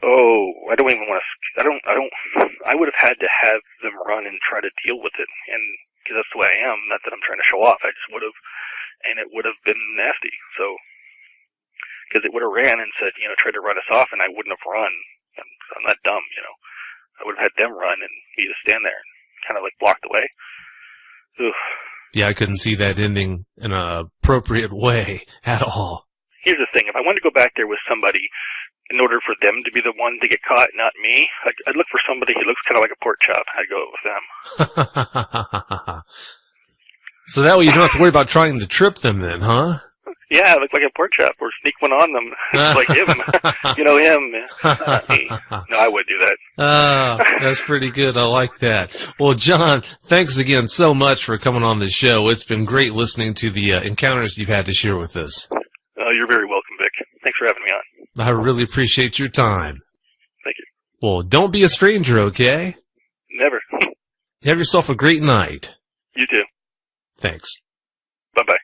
Oh, I don't even want to. I would have had to have them run and try to deal with it, and because that's the way I am. Not that I'm trying to show off. I just would have. And it would have been nasty. So, because it would have ran and said, tried to run us off, and I wouldn't have run. I'm not dumb, I would have had them run and me just stand there, kind of blocked the way. Ugh. Yeah, I couldn't see that ending in an appropriate way at all. Here's the thing: if I wanted to go back there with somebody, in order for them to be the one to get caught, not me, I'd look for somebody who looks kind of like a pork chop. I'd go with them. So that way you don't have to worry about trying to trip them then, huh? Yeah, look like a pork chop, or sneak one on them. Like him. Him. Not me. No, I would do that. That's pretty good. I like that. Well, John, thanks again so much for coming on the show. It's been great listening to the encounters you've had to share with us. You're very welcome, Vic. Thanks for having me on. I really appreciate your time. Thank you. Well, don't be a stranger, okay? Never. Have yourself a great night. You too. Thanks. Bye-bye.